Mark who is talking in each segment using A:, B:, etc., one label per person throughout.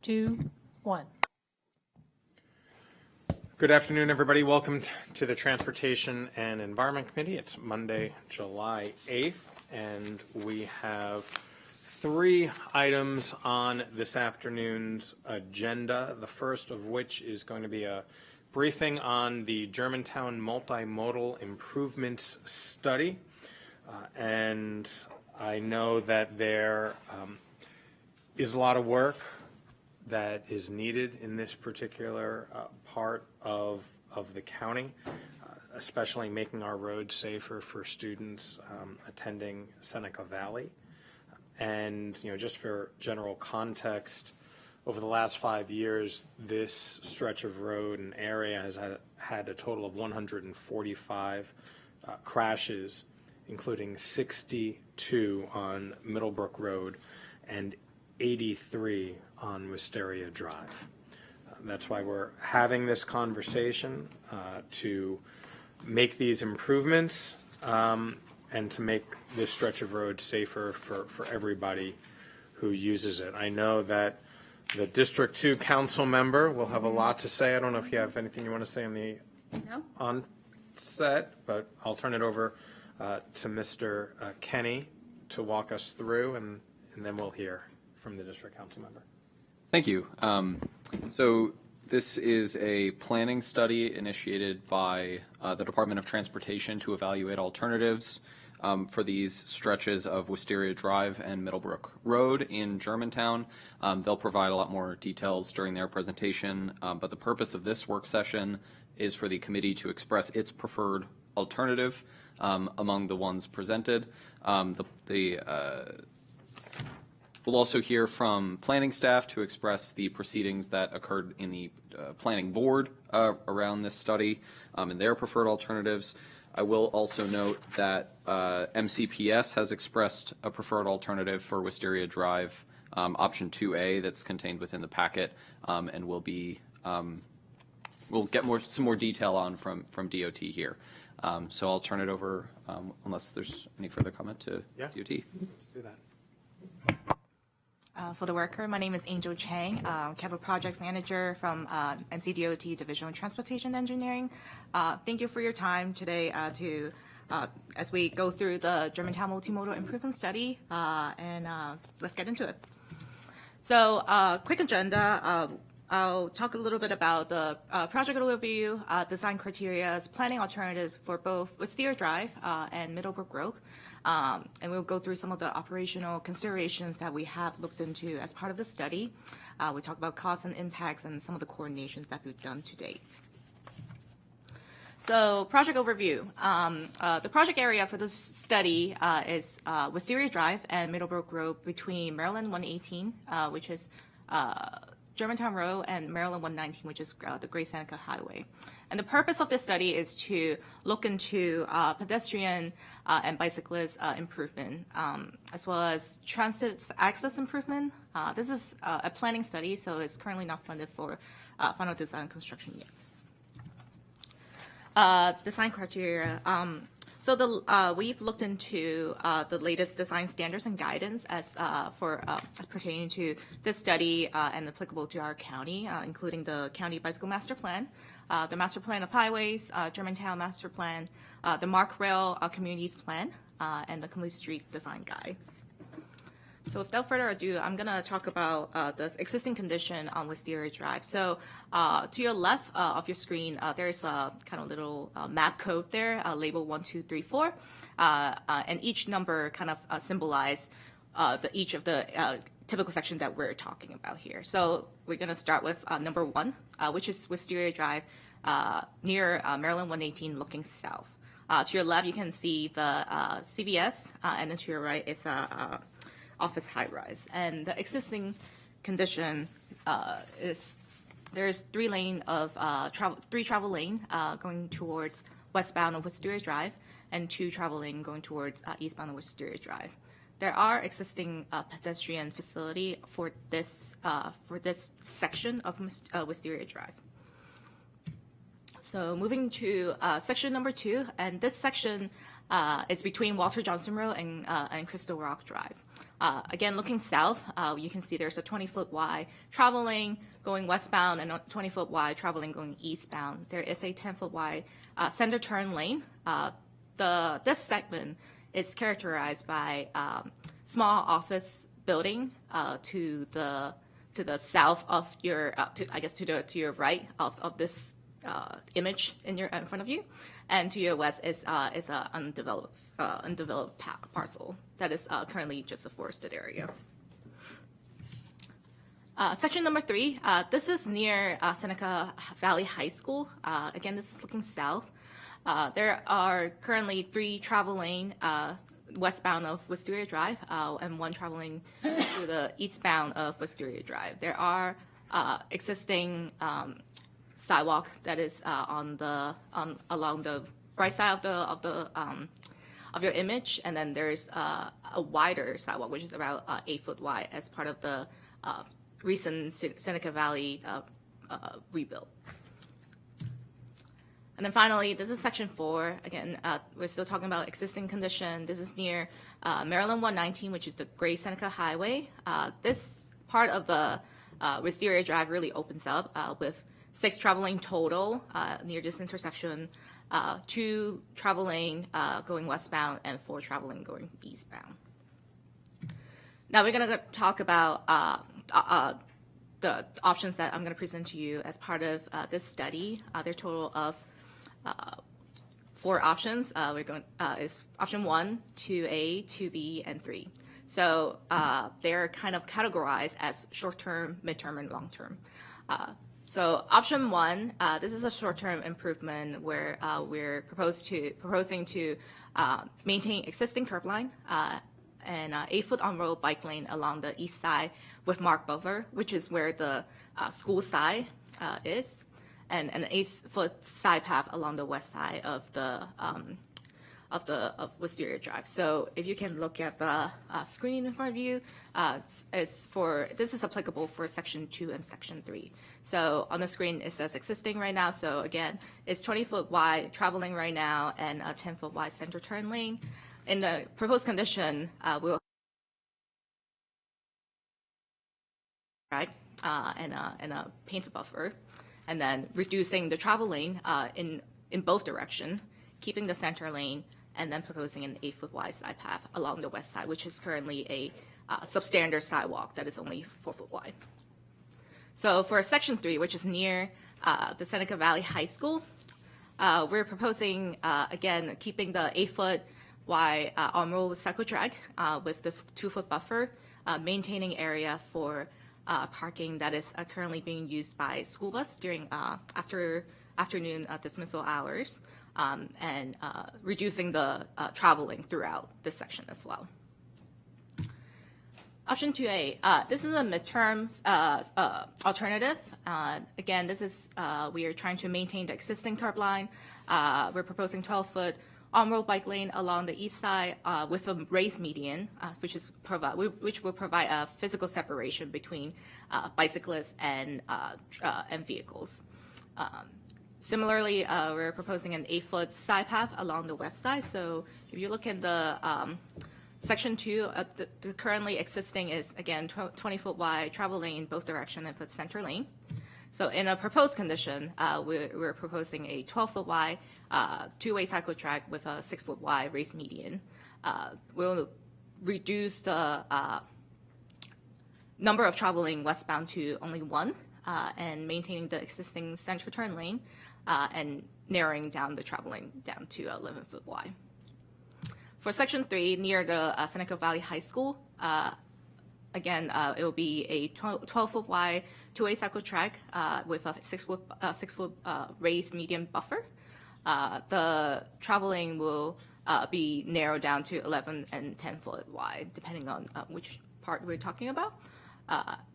A: 2, 1.
B: Good afternoon, everybody. Welcome to the Transportation and Environment Committee. It's Monday, July 8th, and we have 3 items on this afternoon's agenda, the first of which is going to be a briefing on the Germantown Multimodal Improvements Study. And I know that there is a lot of work that is needed in this particular part of the county, especially making our roads safer for students attending Seneca Valley. And just for general context, over the last 5 years, this stretch of road and area has had a total of 145 crashes, including 62 on Middlebrook Road and 83 on Wisteria Drive. That's why we're having this conversation, to make these improvements and to make this stretch of road safer for everybody who uses it. I know that the District 2 council member will have a lot to say. I don't know if you have anything you want to say on the onset, but I'll turn it over to Mr. Kenny to walk us through, and then we'll hear from the district council member.
C: Thank you. So this is a planning study initiated by the Department of Transportation to evaluate alternatives for these stretches of Wisteria Drive and Middlebrook Road in Germantown. They'll provide a lot more details during their presentation, but the purpose of this work session is for the committee to express its preferred alternative among the ones presented. We'll also hear from planning staff to express the proceedings that occurred in the planning board around this study and their preferred alternatives. I will also note that MCPS has expressed a preferred alternative for Wisteria Drive, option 2A, that's contained within the packet, and we'll get some more detail on from DOT here. So I'll turn it over, unless there's any further comment to DOT.
B: Let's do that.
D: For the record, my name is Angel Chang, Capital Projects Manager from MCDOT Division of Transportation Engineering. Thank you for your time today as we go through the Germantown Multimodal Improvement Study, and let's get into it. So, quick agenda. I'll talk a little bit about the project overview, design criteria, planning alternatives for both Wisteria Drive and Middlebrook Road. And we'll go through some of the operational considerations that we have looked into as part of the study. We talk about costs and impacts and some of the coordinations that we've done to date. So, project overview. The project area for this study is Wisteria Drive and Middlebrook Road between Maryland 118, which is Germantown Road, and Maryland 119, which is the Great Seneca Highway. And the purpose of this study is to look into pedestrian and bicyclist improvement, as well as transit access improvement. This is a planning study, so it's currently not funded for final design and construction yet. Design criteria. So we've looked into the latest design standards and guidance as pertaining to this study and applicable to our county, including the County Bicycle Master Plan, the Master Plan of Highways, Germantown Master Plan, the Mark Rail Communities Plan, and the Complete Street Design Guide. So without further ado, I'm going to talk about the existing condition on Wisteria Drive. So to your left of your screen, there's a kind of little map code there, labeled 1, 2, 3, 4. And each number kind of symbolize each of the typical section that we're talking about here. So we're going to start with number 1, which is Wisteria Drive near Maryland 118 looking south. To your left, you can see the CVS, and then to your right is office high-rise. And the existing condition is there's 3 travel lane going towards westbound of Wisteria Drive, and 2 travel lane going towards eastbound of Wisteria Drive. There are existing pedestrian facility for this section of Wisteria Drive. So moving to section number 2, and this section is between Walter Johnson Road and Crystal Rock Drive. Again, looking south, you can see there's a 20-foot wide travel lane going westbound and a 20-foot wide travel lane going eastbound. There is a 10-foot wide center turn lane. This segment is characterized by small office building to the south of your, to your right of this image in front of you, and to your west is a undeveloped parcel that is currently just a forested area. Section number 3, this is near Seneca Valley High School. Again, this is looking south. There are currently 3 travel lane westbound of Wisteria Drive and 1 traveling to the eastbound of Wisteria Drive. There are existing sidewalk that is along the right side of your image, and then there's a wider sidewalk which is about 8 foot wide as part of the recent Seneca Valley rebuild. And then finally, this is section 4. Again, we're still talking about existing condition. This is near Maryland 119, which is the Great Seneca Highway. This part of the Wisteria Drive really opens up with 6 traveling total near this intersection, 2 traveling going westbound and 4 traveling going eastbound. Now we're going to talk about the options that I'm going to present to you as part of this study. There are a total of 4 options. We're going is option 1, 2A, 2B, and 3. So they're kind of categorized as short-term, mid-term, and long-term. So option 1, this is a short-term improvement where we're proposing to maintain existing curb line and 8-foot on-road bike lane along the east side with marked buffer, which is where the school side is, and an 8-foot side path along the west side of Wisteria Drive. So if you can look at the screen in front of you, this is applicable for section 2 and section 3. So on the screen it says existing right now. So again, it's 20-foot wide traveling right now and a 10-foot wide center turn lane. In the proposed condition, we'll and a painted buffer, and then reducing the travel lane in both direction, keeping the center lane, and then proposing an 8-foot wide side path along the west side, which is currently a substandard sidewalk that is only 4 foot wide. So for section 3, which is near the Seneca Valley High School, we're proposing, again, keeping the 8-foot wide on-road cycle track with the 2-foot buffer, maintaining area for parking that is currently being used by school bus during afternoon dismissal hours, and reducing the traveling throughout this section as well. Option 2A, this is a midterm alternative. Again, this is, we are trying to maintain the existing curb line. We're proposing 12-foot on-road bike lane along the east side with a raised median, which will provide a physical separation between bicyclists and vehicles. Similarly, we're proposing an 8-foot side path along the west side. So if you look at the section 2, the currently existing is, again, 20-foot wide travel lane in both directions and put center lane. So in a proposed condition, we're proposing a 12-foot wide 2-way cycle track with a 6-foot wide raised median. We'll reduce the number of traveling westbound to only 1, and maintaining the existing center turn lane, and narrowing down the traveling down to 11-foot wide. For section 3, near the Seneca Valley High School, again, it will be a 12-foot wide 2-way cycle track with a 6-foot raised median buffer. The traveling will be narrowed down to 11 and 10-foot wide, depending on which part we're talking about.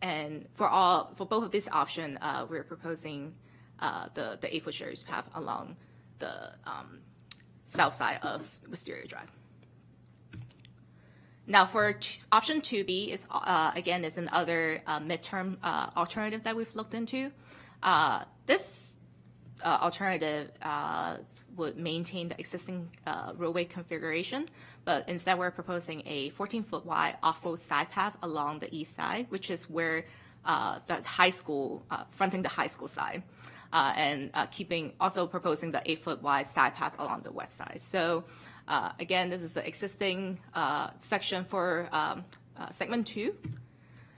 D: And for both of these options, we're proposing the 8-foot shared path along the south side of Wisteria Drive. Now for option 2B is again is another midterm alternative that we've looked into. This alternative would maintain the existing roadway configuration, but instead we're proposing a 14-foot wide off-road side path along the east side, which is where the high school, fronting the high school side, and also proposing the 8-foot wide side path along the west side. So again, this is the existing section for segment 2.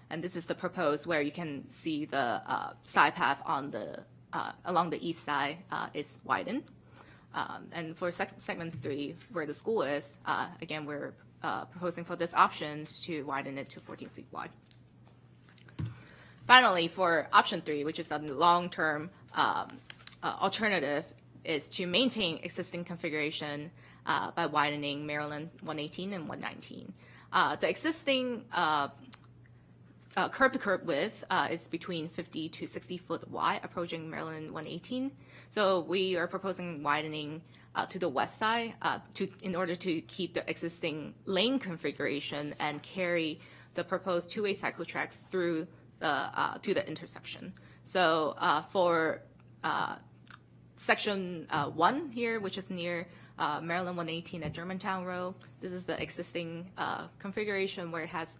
D: And this is the proposed where you can see the side path on the along the east side is widened. And for segment 3, where the school is, again, we're proposing for this option to widen it to 14 feet wide. Finally, for option 3, which is a long-term alternative, is to maintain existing configuration by widening Maryland 118 and 119. The existing curb-to-curb width is between 50 to 60 foot wide, approaching Maryland 118. So we are proposing widening to the west side in order to keep the existing lane configuration and carry the proposed two-way cycle track through to the intersection. So for section 1 here, which is near Maryland 118 at Germantown Road, this is the existing configuration where it has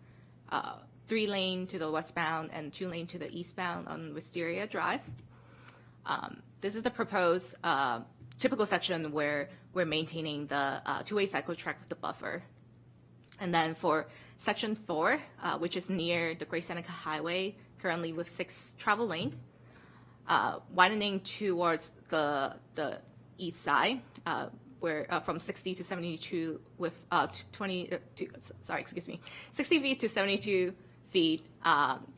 D: 3-lane to the westbound and 2-lane to the eastbound on Wisteria Drive. This is the proposed typical section where we're maintaining the two-way cycle track with the buffer. And then for section 4, which is near the Great Seneca Highway, currently with 6 travel lane, widening towards the east side, where from 60 to 72 with 60 feet to 72 feet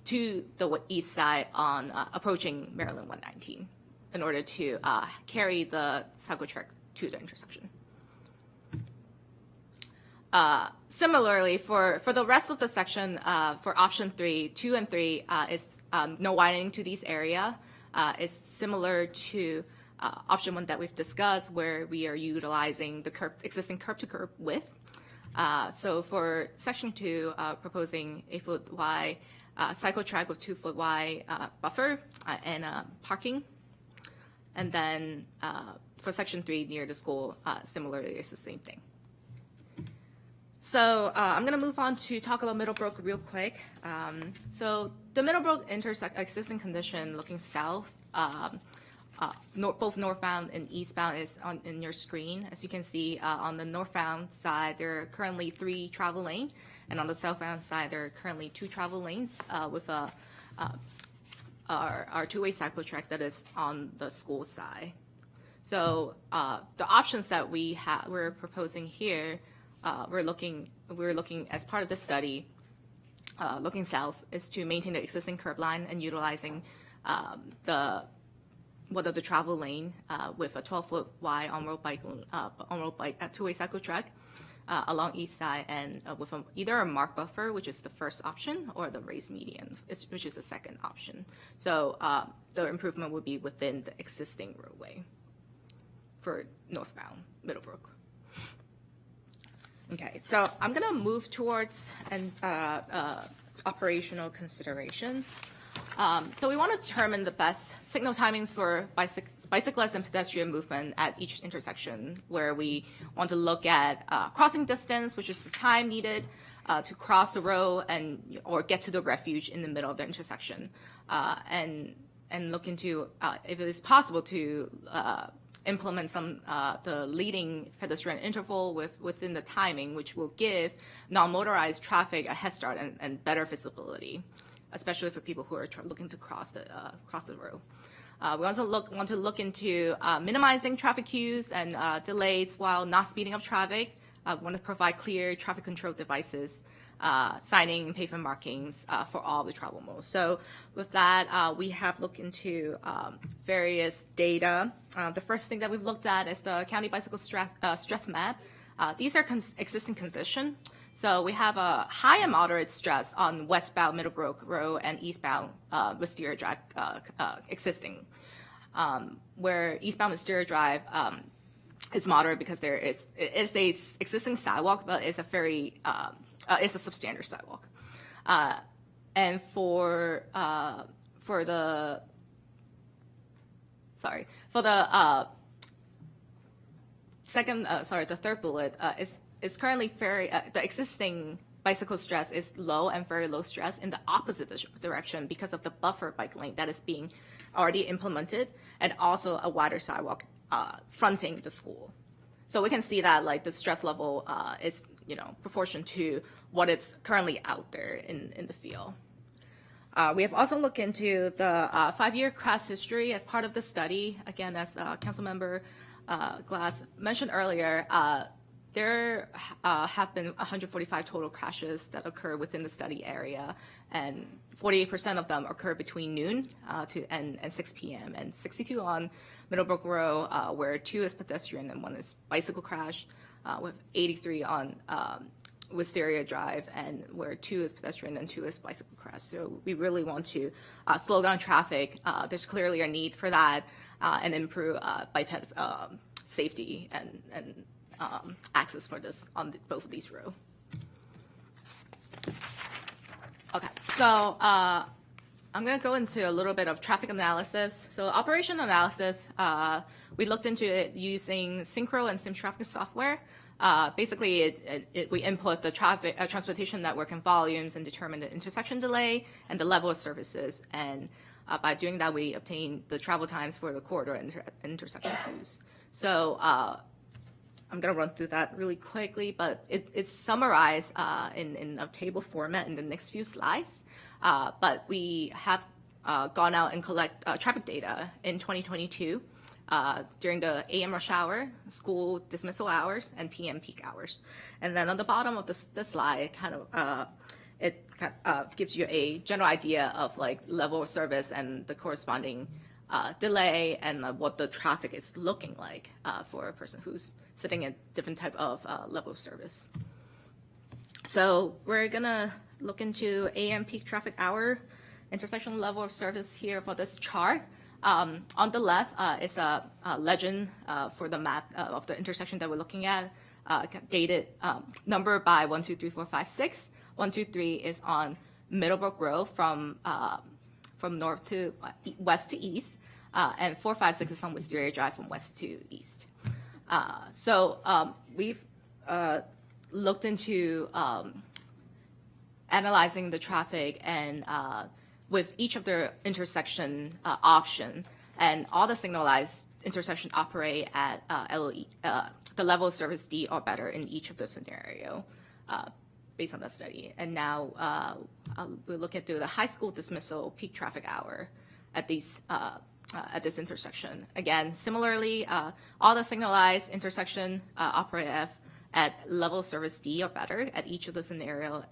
D: to the east side on approaching Maryland 119 in order to carry the cycle track to the intersection. Similarly, for the rest of the section, for option 3, 2 and 3 is no widening to these area. It's similar to option 1 that we've discussed, where we are utilizing the existing curb-to-curb width. So for section 2, proposing 8-foot wide cycle track with 2-foot wide buffer and parking. And then for section 3 near the school, similarly, it's the same thing. So I'm going to move on to talk about Middlebrook real quick. So the Middlebrook existing condition looking south, both northbound and eastbound is in your screen. As you can see, on the northbound side, there are currently 3 travel lanes, and on the southbound side, there are currently 2 travel lanes with our two-way cycle track that is on the school side. So the options that we're proposing here, we're looking as part of the study, looking south, is to maintain the existing curb line and utilizing one of the travel lane with a 12-foot wide on-road bike two-way cycle track along east side, and with either a marked buffer, which is the first option, or the raised median, which is the second option. So the improvement would be within the existing roadway for northbound Middlebrook. Okay, so I'm gonna move towards operational considerations. So we want to determine the best signal timings for bicyclists and pedestrian movement at each intersection, where we want to look at crossing distance, which is the time needed to cross the road or get to the refuge in the middle of the intersection, and look into if it is possible to implement the leading pedestrian interval within the timing, which will give non-motorized traffic a head start and better visibility, especially for people who are looking to cross the road. We also want to look into minimizing traffic queues and delays while not speeding up traffic. We want to provide clear traffic control devices, signing and pavement markings for all the travel modes. So with that, we have looked into various data. The first thing that we've looked at is the county bicycle stress map. These are existing conditions. So we have a high and moderate stress on westbound Middlebrook Road and eastbound Wisteria Drive existing, where eastbound Wisteria Drive is moderate because it's a existing sidewalk, but it's a substandard sidewalk. And for the the third bullet is currently the existing bicycle stress is low and very low stress in the opposite direction because of the buffer bike lane that is being already implemented, and also a wider sidewalk fronting the school. So we can see that like the stress level is proportion to what is currently out there in the field. We have also looked into the 5-year crash history as part of the study. Again, as Councilmember Glass mentioned earlier, there have been 145 total crashes that occur within the study area, and 48% of them occur between noon and 6 p.m., and 62 on Middlebrook Row, where 2 is pedestrian and 1 is bicycle crash, with 83 on Wisteria Drive, and where 2 is pedestrian and 2 is bicycle crash. So we really want to slow down traffic. There's clearly a need for that, and improve biped safety and access for this on both of these roads. Okay, so I'm going to go into a little bit of traffic analysis. So operation analysis, we looked into it using Synchro and SimTraffic software. Basically, we input the traffic transportation network and volumes and determine the intersection delay and the level of services. And by doing that, we obtain the travel times for the corridor and intersection queues. So I'm going to run through that really quickly, but it's summarized in a table format in the next few slides. But we have gone out and collect traffic data in 2022 during the AM rush hour, school dismissal hours, and PM peak hours. And then on the bottom of this slide, it gives you a general idea of like level of service and the corresponding delay and what the traffic is looking like for a person who's sitting at different type of level of service. So we're gonna look into AM peak traffic hour intersection level of service here for this chart. On the left is a legend for the map of the intersection that we're looking at, dated number by 1, 2, 3, 4, 5, 6. 1, 2, 3 is on Middlebrook Road from north to west to east, and 4, 5, 6 is on Wisteria Drive from west to east. So we've looked into analyzing the traffic and with each of the intersection option, and all the signalized intersection operate at LOE, the level of service D or better in each of the scenario based on the study. And now we're looking through the high school dismissal peak traffic hour at these at this intersection. Again, similarly, all the signalized intersection operate at level of service D or better at each of the scenario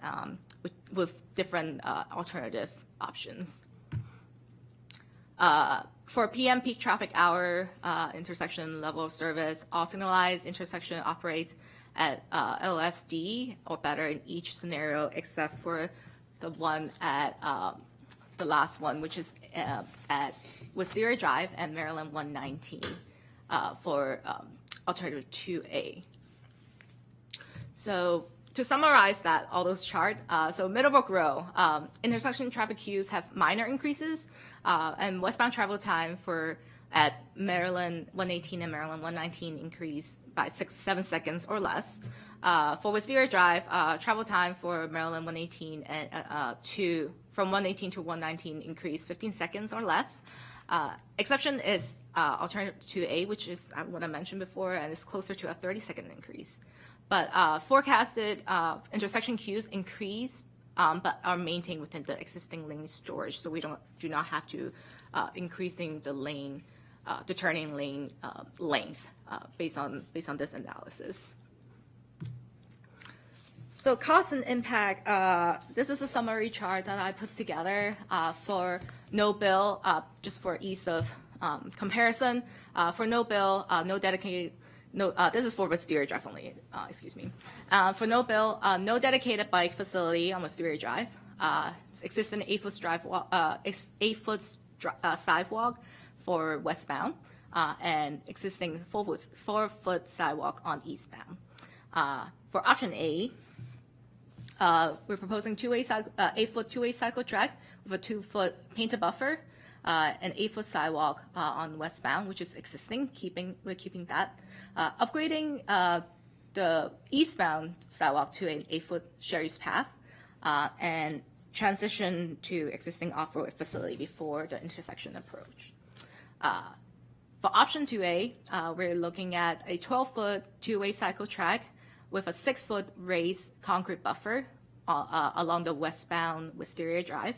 D: with different alternative options. For PM peak traffic hour intersection level of service, all signalized intersection operates at LSD or better in each scenario, except for the one at the last one, which is at Wisteria Drive and Maryland 119 for alternative 2A. So to summarize that, all those charts, so Middlebrook Row, intersection traffic queues have minor increases, and westbound travel time at Maryland 118 and Maryland 119 increase by 7 seconds or less. For Wisteria Drive, travel time for Maryland 118 and from 118 to 119 increase 15 seconds or less. Exception is alternative 2A, which is what I mentioned before, and is closer to a 30-second increase. But forecasted intersection queues increase, but are maintained within the existing lane storage, so we do not have to increasing the lane, the turning lane length based on this analysis. So cost and impact. This is a summary chart that I put together for no bill, just for ease of comparison. For no bill, no dedicated. No, this is for Wisteria Drive only, excuse me. For no bill, no dedicated bike facility on Wisteria Drive. Existing 8-foot sidewalk for westbound, and existing 4-foot sidewalk on eastbound. For option A, we're proposing 8-foot two-way cycle track with a 2-foot painted buffer, an 8-foot sidewalk on westbound, which is existing, we're keeping that. Upgrading the eastbound sidewalk to an 8-foot shared use path, and transition to existing off-road facility before the intersection approach. For option 2A, we're looking at a 12-foot two-way cycle track with a 6-foot raised concrete buffer along the westbound Wisteria Drive,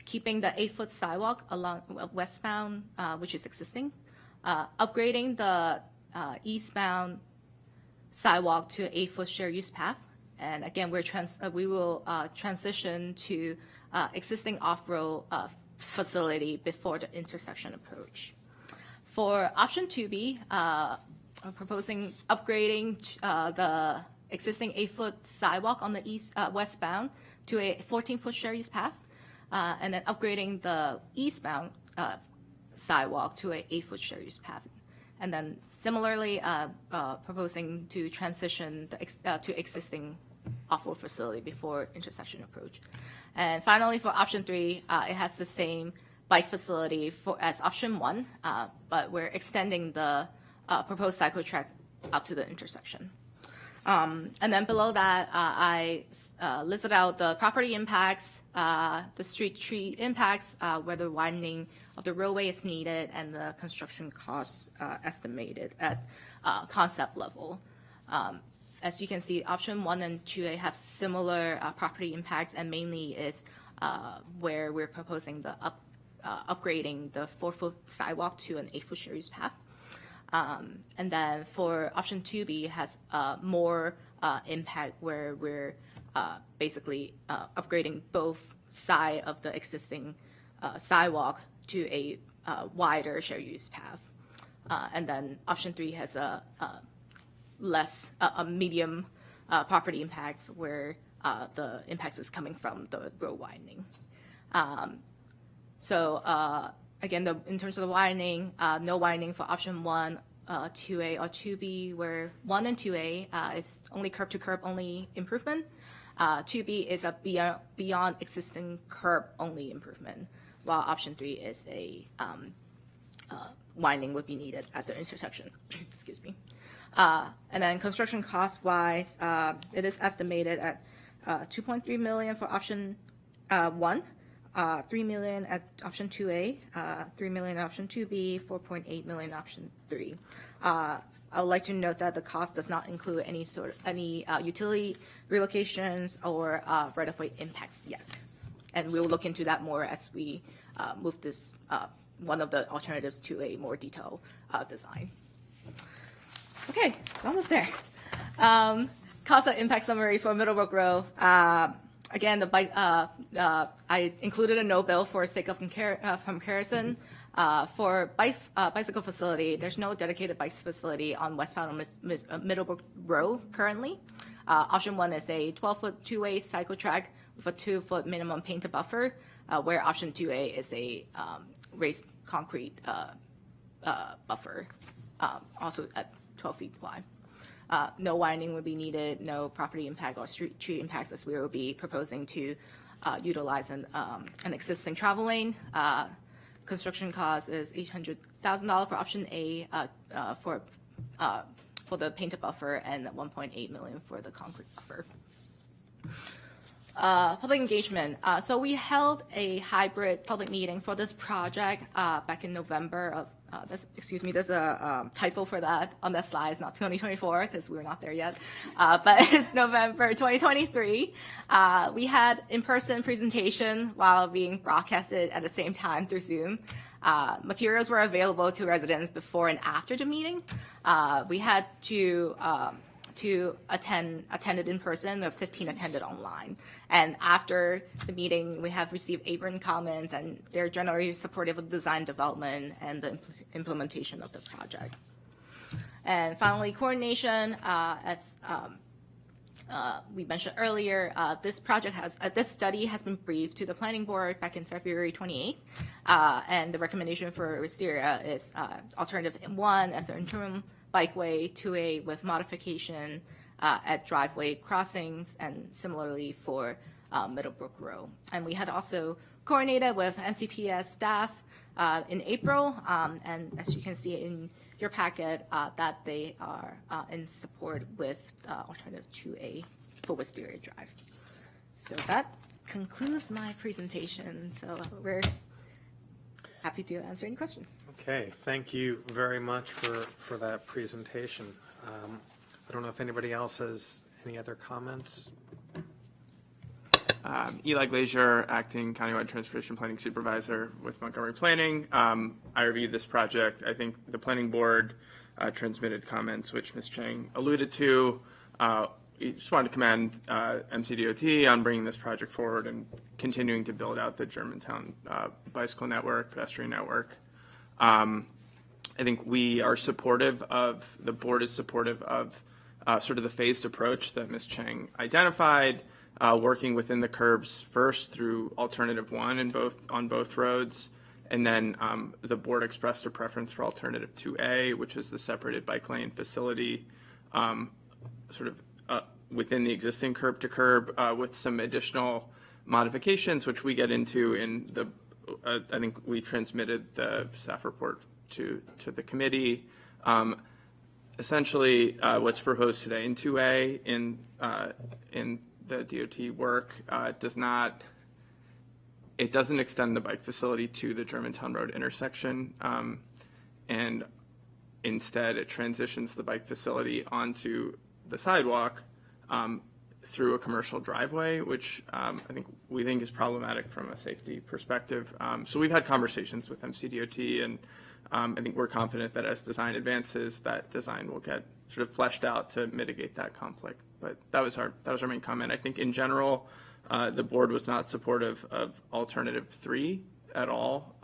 D: keeping the 8-foot sidewalk along westbound, which is existing, upgrading the eastbound sidewalk to an 8-foot shared use path. And again, we will transition to existing off-road facility before the intersection approach. For option 2B, we're proposing upgrading the existing 8-foot sidewalk on the westbound to a 14-foot shared use path, and then upgrading the eastbound sidewalk to a 8-foot shared use path. And then similarly, proposing to transition to existing off-road facility before intersection approach. And finally, for option 3, it has the same bike facility as option 1, but we're extending the proposed cycle track up to the intersection. And then below that, I listed out the property impacts, the street tree impacts, whether widening of the roadway is needed, and the construction costs estimated at concept level. As you can see, option 1 and 2A have similar property impacts, and mainly is where we're proposing the upgrading the 4-foot sidewalk to an 8-foot shared use path. And then for option 2B has more impact, where we're basically upgrading both side of the existing sidewalk to a wider shared use path. And then option 3 has a medium property impacts, where the impacts is coming from the road widening. Again, in terms of the widening, no widening for option 1, 2A, or 2B, where 1 and 2A is only curb-to-curb only improvement. 2B is a beyond existing curb only improvement, while option 3 is a widening would be needed at the intersection. Excuse me. And then construction cost-wise, it is estimated at $2.3 million for option 1, $3 million at option 2A, $3 million at option 2B, $4.8 million option 3. I would like to note that the cost does not include any utility relocations or right-of-way impacts yet, and we will look into that more as we move this one of the alternatives to a more detailed design. Okay, it's almost there. Cost and impact summary for Middlebrook Row. Again, the bike. I included a no bill for sake of comparison. For bicycle facility, there's no dedicated bike facility on westbound Middlebrook Row currently. Option 1 is a 12-foot two-way cycle track with a 2-foot minimum painted buffer, where option 2A is a raised concrete buffer, also at 12 feet wide. No widening would be needed, no property impact or street tree impacts, as we will be proposing to utilize an existing travel lane. Construction cost is $800,000 for option A for the painted buffer, and $1.8 million for the concrete buffer. Public engagement. So we held a hybrid public meeting for this project back in November of, there's a typo for that on that slide. It's not 2024 because we're not there yet, but it's November 2023. We had in-person presentation while being broadcasted at the same time through Zoom. Materials were available to residents before and after the meeting. We had to attended in person, the 15 attended online. And after the meeting, we have received 8 written comments, and they're generally supportive of design development and the implementation of the project. And finally, coordination. As we mentioned earlier, this study has been briefed to the planning board back in February 28th, and the recommendation for Wisteria is alternative 1 as an interim bikeway, 2A with modification at driveway crossings, and similarly for Middlebrook Row. And we had also coordinated with MCPS staff in April, and as you can see in your packet, that they are in support with alternative 2A for Wisteria Drive. So that concludes my presentation. So we're happy to answer any questions.
B: Okay, thank you very much for that presentation. I don't know if anybody else has any other comments.
A: Eli Glazier, acting countywide transportation planning supervisor with Montgomery Planning. I reviewed this project. I think the planning board transmitted comments, which Ms. Chang alluded to. We just wanted to commend MCDOT on bringing this project forward and continuing to build out the Germantown bicycle network, pedestrian network. I think we are supportive of, the board is supportive of sort of the phased approach that Ms. Chang identified, working within the curbs first through alternative 1 on both roads. And then the board expressed a preference for alternative 2A, which is the separated bike lane facility sort of within the existing curb to curb with some additional modifications, which we get into in the, I think we transmitted the staff report to the committee. Essentially, what's proposed today in 2A in the DOT work it doesn't extend the bike facility to the Germantown Road intersection, and instead it transitions the bike facility onto the sidewalk through a commercial driveway, which we think is problematic from a safety perspective. So we've had conversations with MCDOT, and I think we're confident that as design advances, that design will get sort of fleshed out to mitigate that conflict. But that was our main comment. I think in general, the board was not supportive of alternative 3 at all.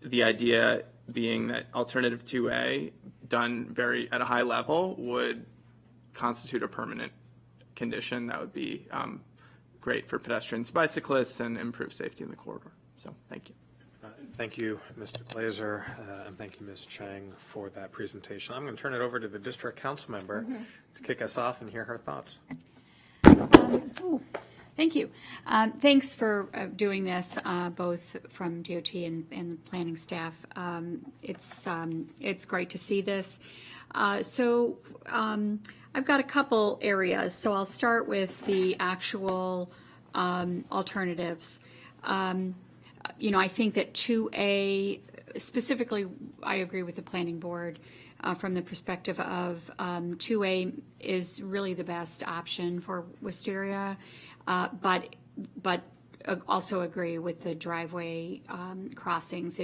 A: The idea being that alternative 2A done at a high level would constitute a permanent condition that would be great for pedestrians, bicyclists, and improve safety in the corridor. So thank you.
B: Thank you, Mr. Glazer, and thank you, Ms. Chang, for that presentation. I'm going to turn it over to the district council member to kick us off and hear her thoughts.
E: Thank you. Thanks for doing this, both from DOT and planning staff. It's great to see this. I've got a couple areas, so I'll start with the actual alternatives. I think that 2A, specifically, I agree with the planning board from the perspective of 2A is really the best option for Wisteria, but also agree with the driveway crossings.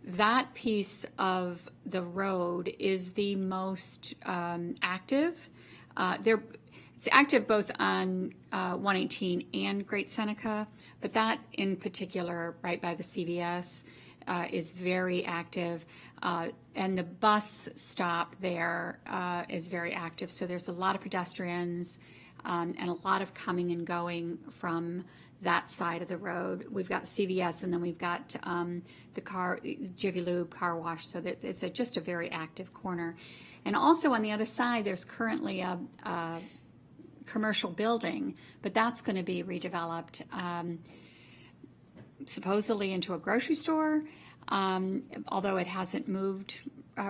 E: That piece of the road is the most active. It's active both on 118 and Great Seneca, but that in particular, right by the CVS, is very active. And the bus stop there is very active. So there's a lot of pedestrians and a lot of coming and going from that side of the road. We've got CVS, and then we've got the Jiffy Lube car wash, so that it's just a very active corner. And also on the other side, there's currently a commercial building, but that's going to be redeveloped supposedly into a grocery store, although it hasn't moved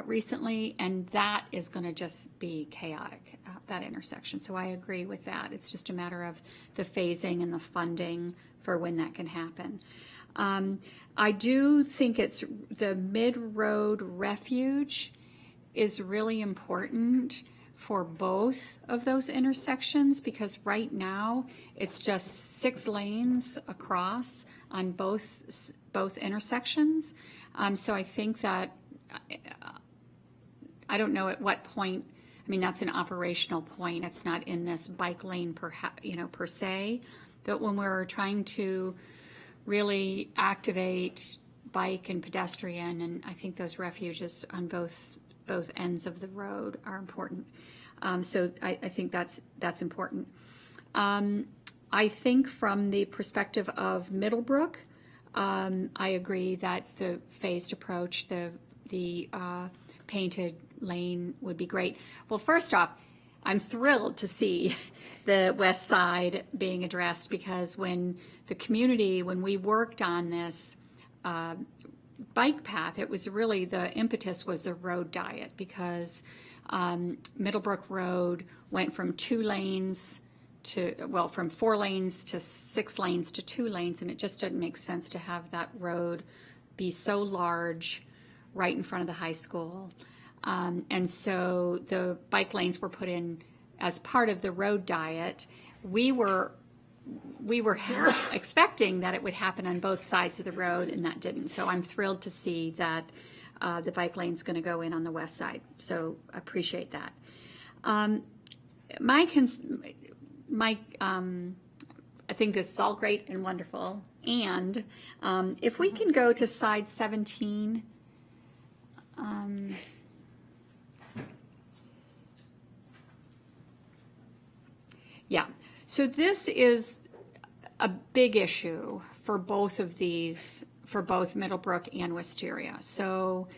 E: recently, and that is going to just be chaotic, that intersection. So I agree with that. It's just a matter of the phasing and the funding for when that can happen. I do think it's the mid-road refuge is really important for both of those intersections, because right now it's just 6 lanes across on both intersections. So I think that I don't know at what point. I mean, that's an operational point. It's not in this bike lane per se. But when we're trying to really activate bike and pedestrian, and I think those refuges on both ends of the road are important. So I think that's important. I think from the perspective of Middlebrook, I agree that the phased approach, the painted lane would be great. Well, first off, I'm thrilled to see the west side being addressed, because when we worked on this bike path, it was really, the impetus was the road diet, because Middlebrook Road went from 4 lanes to 6 lanes to 2 lanes, and it just didn't make sense to have that road be so large right in front of the high school. And so the bike lanes were put in as part of the road diet. We were expecting that it would happen on both sides of the road, and that didn't. So I'm thrilled to see that the bike lane's going to go in on the west side. So appreciate that. I think this is all great and wonderful. And if we can go to slide 17. Yeah, so this is a big issue for both of these, for both Middlebrook and Wisteria. So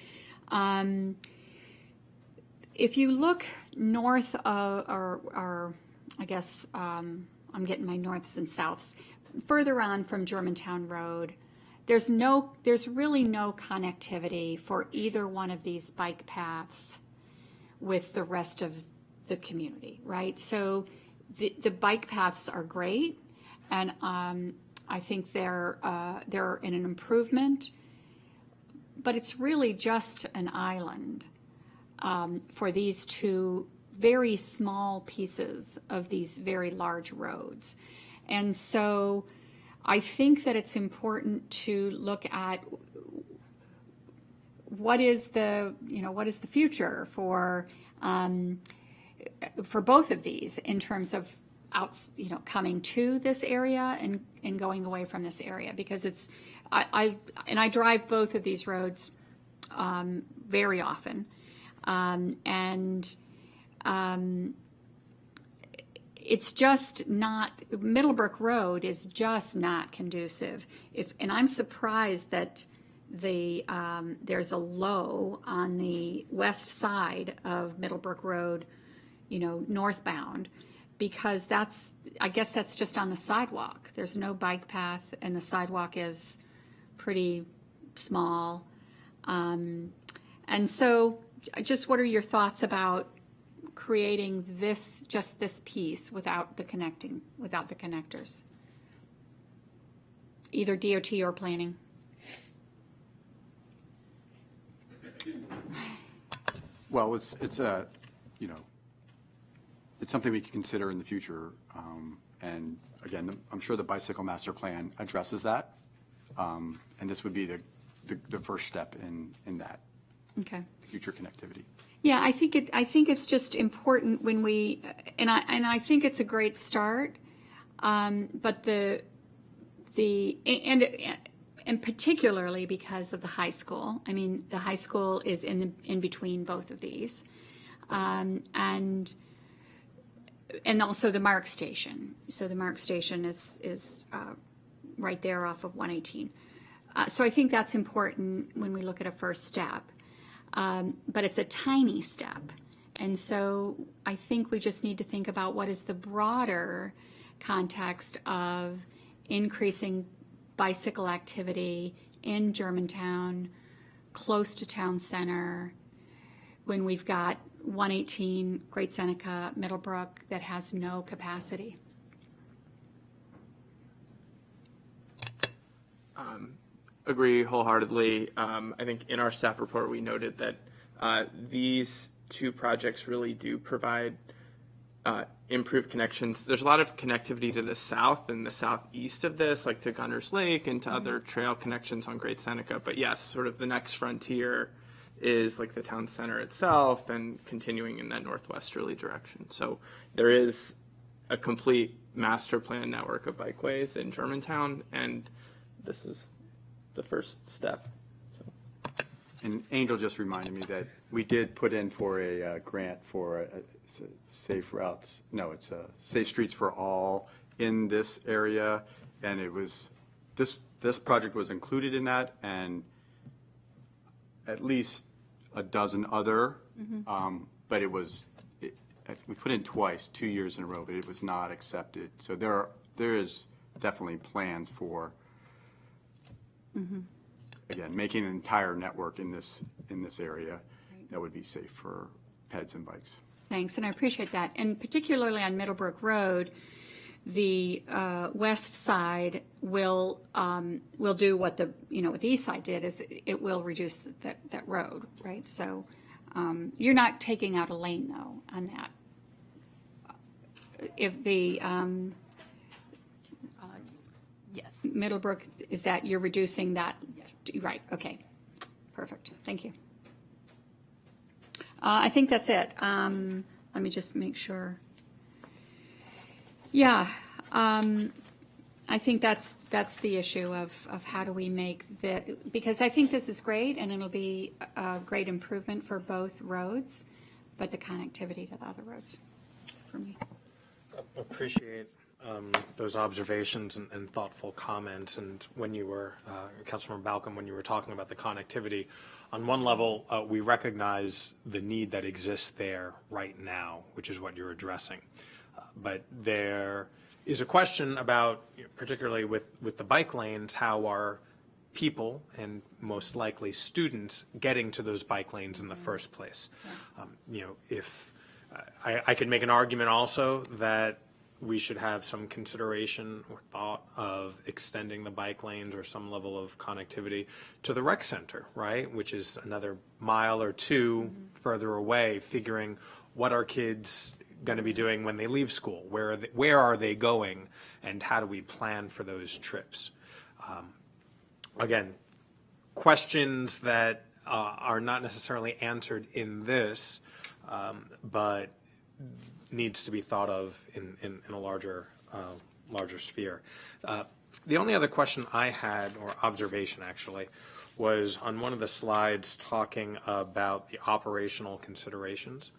E: if you look north of, or I guess I'm getting my norths and souths, further on from Germantown Road, there's really no connectivity for either one of these bike paths with the rest of the community, right? So the bike paths are great, and I think they're in an improvement, but it's really just an island for these two very small pieces of these very large roads. And so I think that it's important to look at what is the future for both of these in terms of coming to this area and going away from this area, because I drive both of these roads very often, and it's just not, Middlebrook Road is just not conducive. And I'm surprised that there's a low on the west side of Middlebrook Road, northbound, because I guess that's just on the sidewalk. There's no bike path, and the sidewalk is pretty small. And so just what are your thoughts about creating just this piece without the connectors? Either DOT or planning.
F: Well, it's something we can consider in the future. And again, I'm sure the bicycle master plan addresses that. And this would be the first step in that.
E: Okay.
F: Future connectivity.
E: Yeah, I think it's just important when we, and I think it's a great start, but and particularly because of the high school. I mean, the high school is in between both of these, and also the MARC station. So the MARC station is right there off of 118. So I think that's important when we look at a first step. But it's a tiny step. And so I think we just need to think about what is the broader context of increasing bicycle activity in Germantown, close to town center, when we've got 118, Great Seneca, Middlebrook that has no capacity.
A: Agree wholeheartedly. I think in our staff report, we noted that these two projects really do provide improved connections. There's a lot of connectivity to the south and the southeast of this, like to Gunners Lake and to other trail connections on Great Seneca. But yes, sort of the next frontier is like the town center itself and continuing in that northwesterly direction. So there is a complete master plan network of bikeways in Germantown, and this is the first step. So.
F: And Angel just reminded me that we did put in for a grant for safe routes. No, it's safe streets for all in this area, and it was this project was included in that, and at least a dozen other. But it was we put in twice, 2 years in a row, but it was not accepted. So there is definitely plans for, again, making an entire network in this area that would be safe for peds and bikes.
E: Thanks, and I appreciate that. And particularly on Middlebrook Road, the west side will do what the east side did, is it will reduce that road, right? So you're not taking out a lane though on that. If the
D: Yes.
E: Middlebrook, is that you're reducing that? Right, okay, perfect, thank you. I think that's it. Let me just make sure. Yeah, I think that's the issue of how do we make because I think this is great and it'll be a great improvement for both roads, but the connectivity to the other roads for me.
B: Appreciate those observations and thoughtful comments. And when you were, Councilmember Balcom, when you were talking about the connectivity, on one level, we recognize the need that exists there right now, which is what you're addressing. But there is a question about, particularly with the bike lanes, how are people and most likely students getting to those bike lanes in the first place? If I could make an argument also that we should have some consideration or thought of extending the bike lanes or some level of connectivity to the rec center, right? Which is another mile or two further away, figuring what are kids going to be doing when they leave school? Where are they going? And how do we plan for those trips? Again, questions that are not necessarily answered in this, but needs to be thought of in a larger sphere. The only other question I had, or observation actually, was on one of the slides talking about the operational considerations,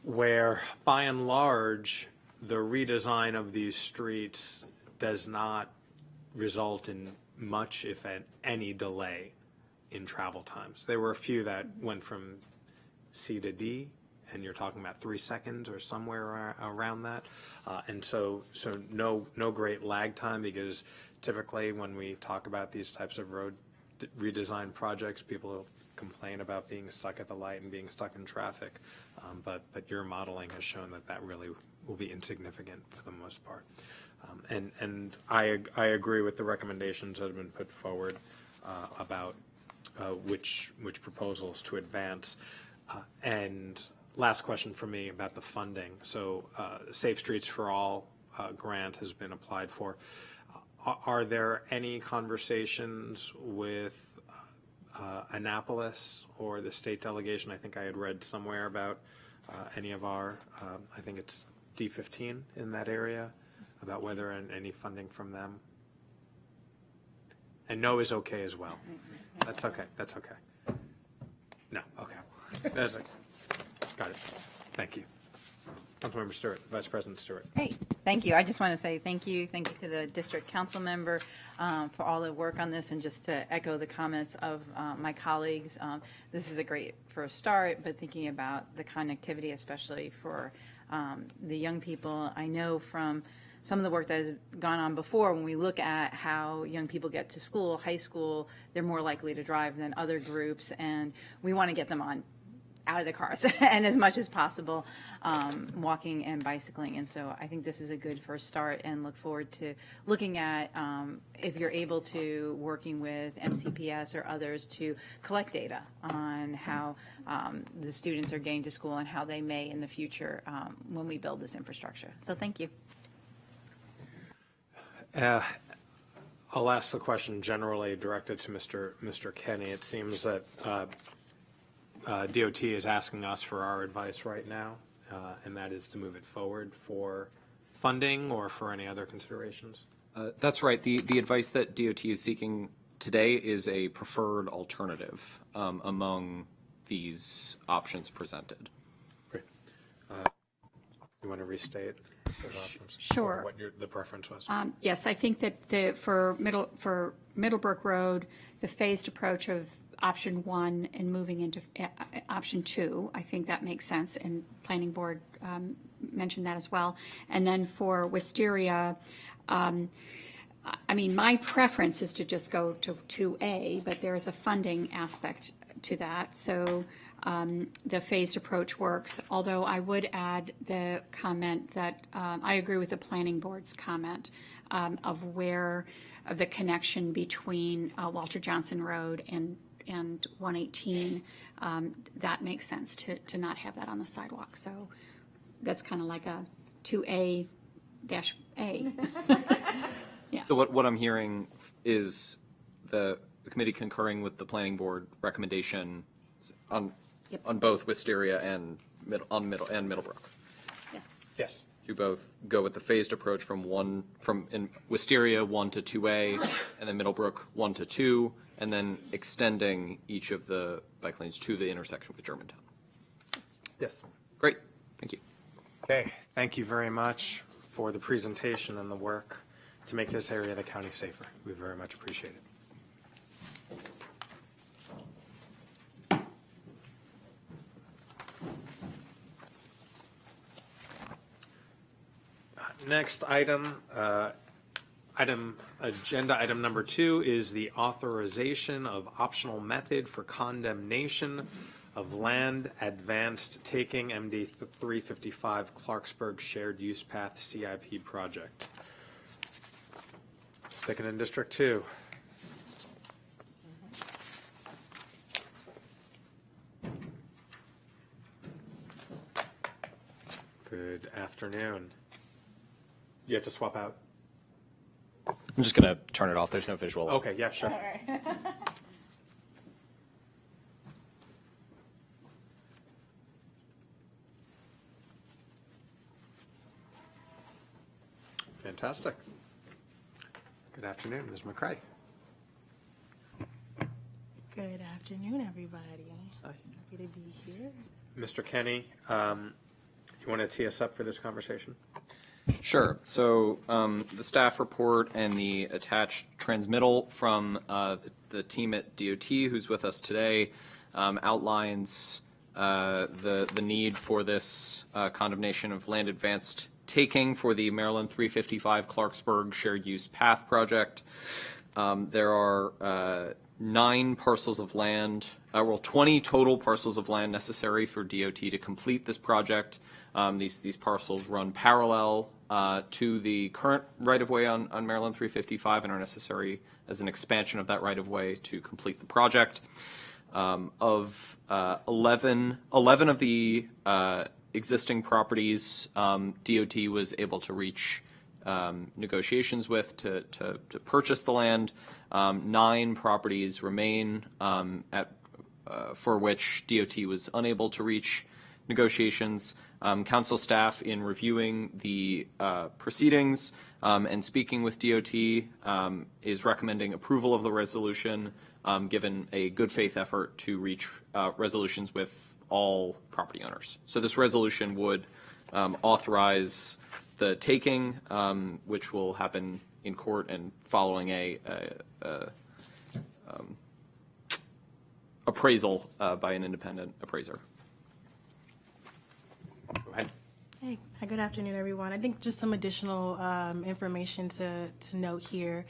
B: where by and large the redesign of these streets does not result in much, if any, delay in travel times. There were a few that went from C to D, and you're talking about 3 seconds or somewhere around that. And so no great lag time, because typically when we talk about these types of road redesign projects, people complain about being stuck at the light and being stuck in traffic. But your modeling has shown that really will be insignificant for the most part. And I agree with the recommendations that have been put forward about which proposals to advance. And last question for me about the funding. So Safe Streets for All grant has been applied for. Are there any conversations with Annapolis or the state delegation? I think I had read somewhere about any of our, I think it's D15 in that area, about whether any funding from them. And no is okay as well. That's okay. That's okay. No, okay. That's okay. Got it. Thank you. Councilmember Stewart, Vice President Stewart.
G: Great, thank you. I just want to say thank you to the district council member for all the work on this, and just to echo the comments of my colleagues. This is a great first start, but thinking about the connectivity, especially for the young people. I know from some of the work that has gone on before, when we look at how young people get to school, high school, they're more likely to drive than other groups, and we want to get them out of the cars and as much as possible walking and bicycling. And so I think this is a good first start, and look forward to looking at if you're able to, working with MCPS or others to collect data on how the students are getting to school and how they may in the future when we build this infrastructure. So thank you.
B: I'll ask the question generally directed to Mr. Kenny. It seems that DOT is asking us for our advice right now, and that is to move it forward for funding or for any other considerations.
C: That's right. The advice that DOT is seeking today is a preferred alternative among these options presented.
B: Great. You want to restate those options?
E: Sure.
B: Or what the preference was?
E: Yes, I think that for Middlebrook Road, the phased approach of option 1 and moving into option 2. I think that makes sense, and planning board mentioned that as well. And then for Wisteria, I mean, my preference is to just go to 2A, but there is a funding aspect to that. So the phased approach works, although I would add the comment that I agree with the planning board's comment of the connection between Walter Johnson Road and 118. That makes sense to not have that on the sidewalk. So that's kind of like a 2A-A. Yeah.
C: So what I'm hearing is the committee concurring with the planning board recommendation on both Wisteria and Middlebrook.
E: Yes.
B: Yes.
C: To both go with the phased approach from in Wisteria 1 to 2A, and then Middlebrook 1 to 2, and then extending each of the bike lanes to the intersection with Germantown.
B: Yes.
C: Great, thank you.
B: Okay, thank you very much for the presentation and the work to make this area of the county safer. We very much appreciate it. Next item, agenda item number 2 is the authorization of optional method for condemnation of land advanced taking MD 355 Clarksburg Shared Use Path CIP project. Sticking in District 2. Good afternoon. You have to swap out?
C: I'm just going to turn it off. There's no visual.
B: Okay, yeah, sure. Fantastic. Good afternoon, Ms. McCrae.
H: Good afternoon, everybody.
B: Hi.
H: Happy to be here.
B: Mr. Kenny, you want to tee us up for this conversation?
C: Sure. So the staff report and the attached transmittal from the team at DOT who's with us today outlines the need for this condemnation of land advanced taking for the Maryland 355 Clarksburg Shared Use Path project. There are 9 parcels of land, 20 total parcels of land necessary for DOT to complete this project. These parcels run parallel to the current right-of-way on Maryland 355 and are necessary as an expansion of that right-of-way to complete the project. Of 11 of the existing properties, DOT was able to reach negotiations with to purchase the land. 9 properties remain for which DOT was unable to reach negotiations. Council staff, in reviewing the proceedings and speaking with DOT, is recommending approval of the resolution, given a good faith effort to reach resolutions with all property owners. So this resolution would authorize the taking, which will happen in court and following a appraisal by an independent appraiser.
B: Go ahead.
H: Hey, good afternoon, everyone. I think just some additional information to note here.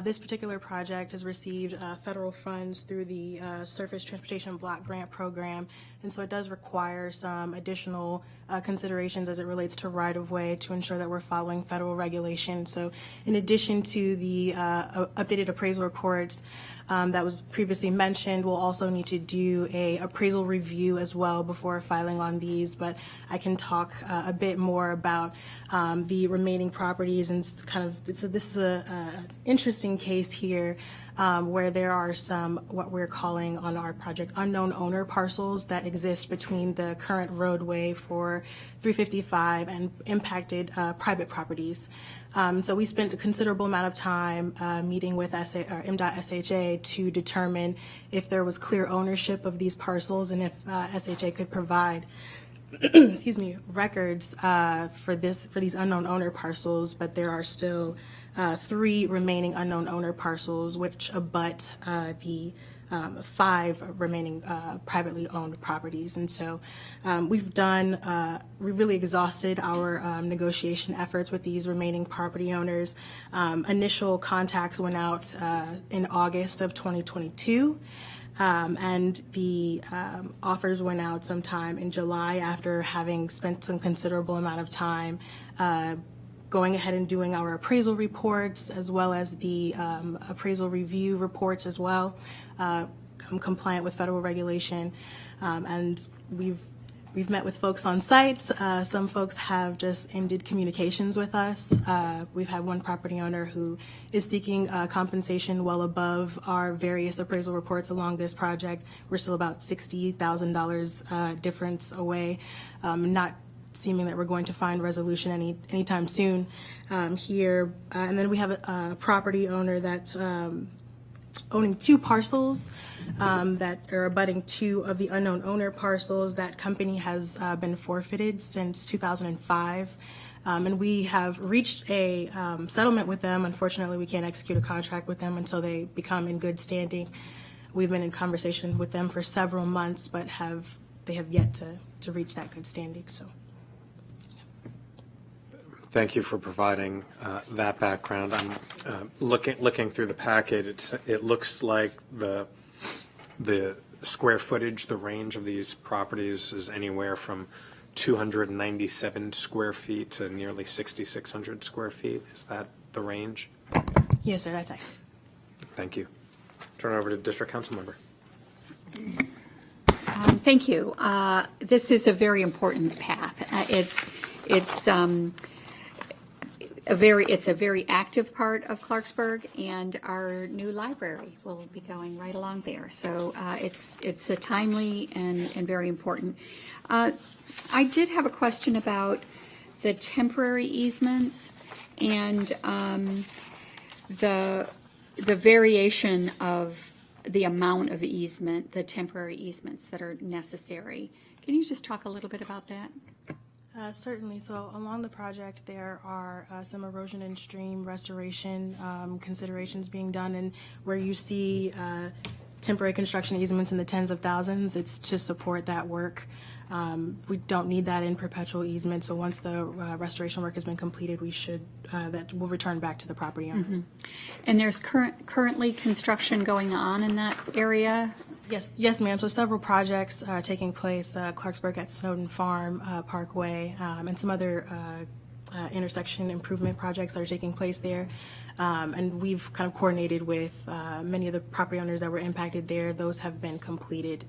H: This particular project has received federal funds through the Surface Transportation Block Grant Program, and so it does require some additional considerations as it relates to right-of-way to ensure that we're following federal regulations. So in addition to the updated appraisal reports that was previously mentioned, we'll also need to do a appraisal review as well before filing on these, but I can talk a bit more about the remaining properties, and this is a interesting case here where there are some what we're calling on our project unknown owner parcels that exist between the current roadway for 355 and impacted private properties. So we spent a considerable amount of time meeting with MDOT SHA to determine if there was clear ownership of these parcels and if SHA could provide excuse me, records for these unknown owner parcels, but there are still 3 remaining unknown owner parcels which abut the 5 remaining privately owned properties. And so we really exhausted our negotiation efforts with these remaining property owners. Initial contacts went out in August of 2022. And the offers went out sometime in July after having spent some considerable amount of time going ahead and doing our appraisal reports as well as the appraisal review reports as well. I'm compliant with federal regulation, and we've met with folks on site. Some folks have just ended communications with us. We've had one property owner who is seeking compensation well above our various appraisal reports along this project. We're still about $60,000 difference away, not seeming that we're going to find resolution anytime soon here. And then we have a property owner that's owning 2 parcels that are abutting 2 of the unknown owner parcels. That company has been forfeited since 2005. And we have reached a settlement with them. Unfortunately, we can't execute a contract with them until they become in good standing. We've been in conversation with them for several months, but they have yet to reach that good standing. So.
B: Thank you for providing that background. I'm looking through the packet. It looks like the square footage, the range of these properties is anywhere from 297 square feet to nearly 6,600 square feet. Is that the range?
H: Yes, sir, that's it.
B: Thank you. Turn it over to District Council Member.
E: Thank you. This is a very important path. It's a very active part of Clarksburg, and our new library will be going right along there. So it's a timely and very important. I did have a question about the temporary easements and the variation of the amount of easement, the temporary easements that are necessary. Can you just talk a little bit about that?
H: Certainly. So along the project, there are some erosion and stream restoration considerations being done, and where you see temporary construction easements in the tens of thousands, it's to support that work. We don't need that in perpetual easement, so once the restoration work has been completed, that will return back to the property owners. Mm-hmm.
E: And there's currently construction going on in that area?
H: Yes, ma'am. So several projects taking place, Clarksburg at Snowden Farm, Parkway, and some other intersection improvement projects that are taking place there. And we've kind of coordinated with many of the property owners that were impacted there. Those have been completed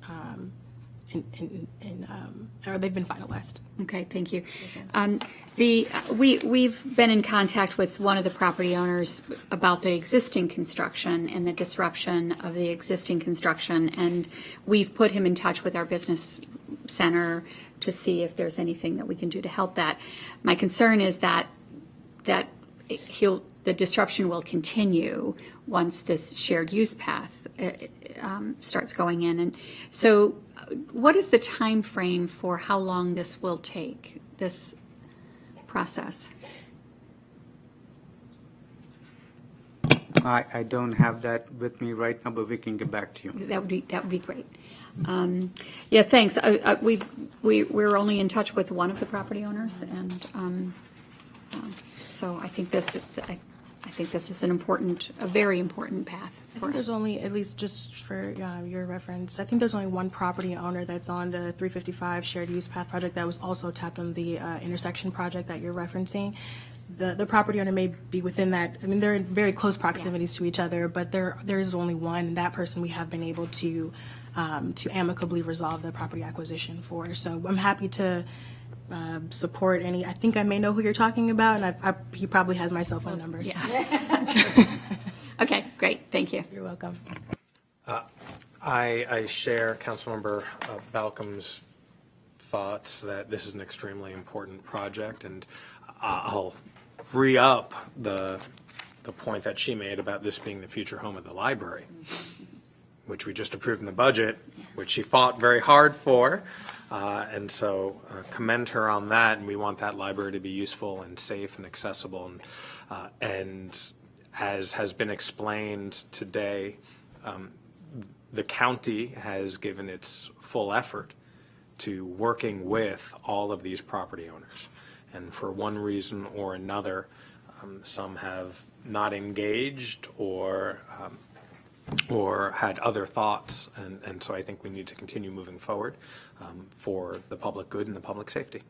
H: or they've been finalized.
E: Okay, thank you. We've been in contact with one of the property owners about the existing construction and the disruption of the existing construction, and we've put him in touch with our business center to see if there's anything that we can do to help that. My concern is that the disruption will continue once this shared use path starts going in. And so what is the time frame for how long this will take, this process?
I: I don't have that with me right now, but we can get back to you.
E: That would be great. Yeah, thanks. We're only in touch with one of the property owners, and so I think this is a very important path.
H: I think there's only, at least just for your reference, I think there's only one property owner that's on the 355 shared use path project that was also tapped on the intersection project that you're referencing. The property owner may be within that. I mean, they're in very close proximities to each other, but there is only one. And that person we have been able to amicably resolve the property acquisition for. So I'm happy to support any. I think I may know who you're talking about, and he probably has my cell phone number. So.
E: Yeah. Okay, great. Thank you.
H: You're welcome.
B: I share Councilmember Balcom's thoughts that this is an extremely important project, and I'll re-up the point that she made about this being the future home of the library, which we just approved in the budget, which she fought very hard for. And so commend her on that, and we want that library to be useful and safe and accessible. And as has been explained today, the county has given its full effort to working with all of these property owners. And for one reason or another, some have not engaged or had other thoughts. And so I think we need to continue moving forward for the public good and the public safety.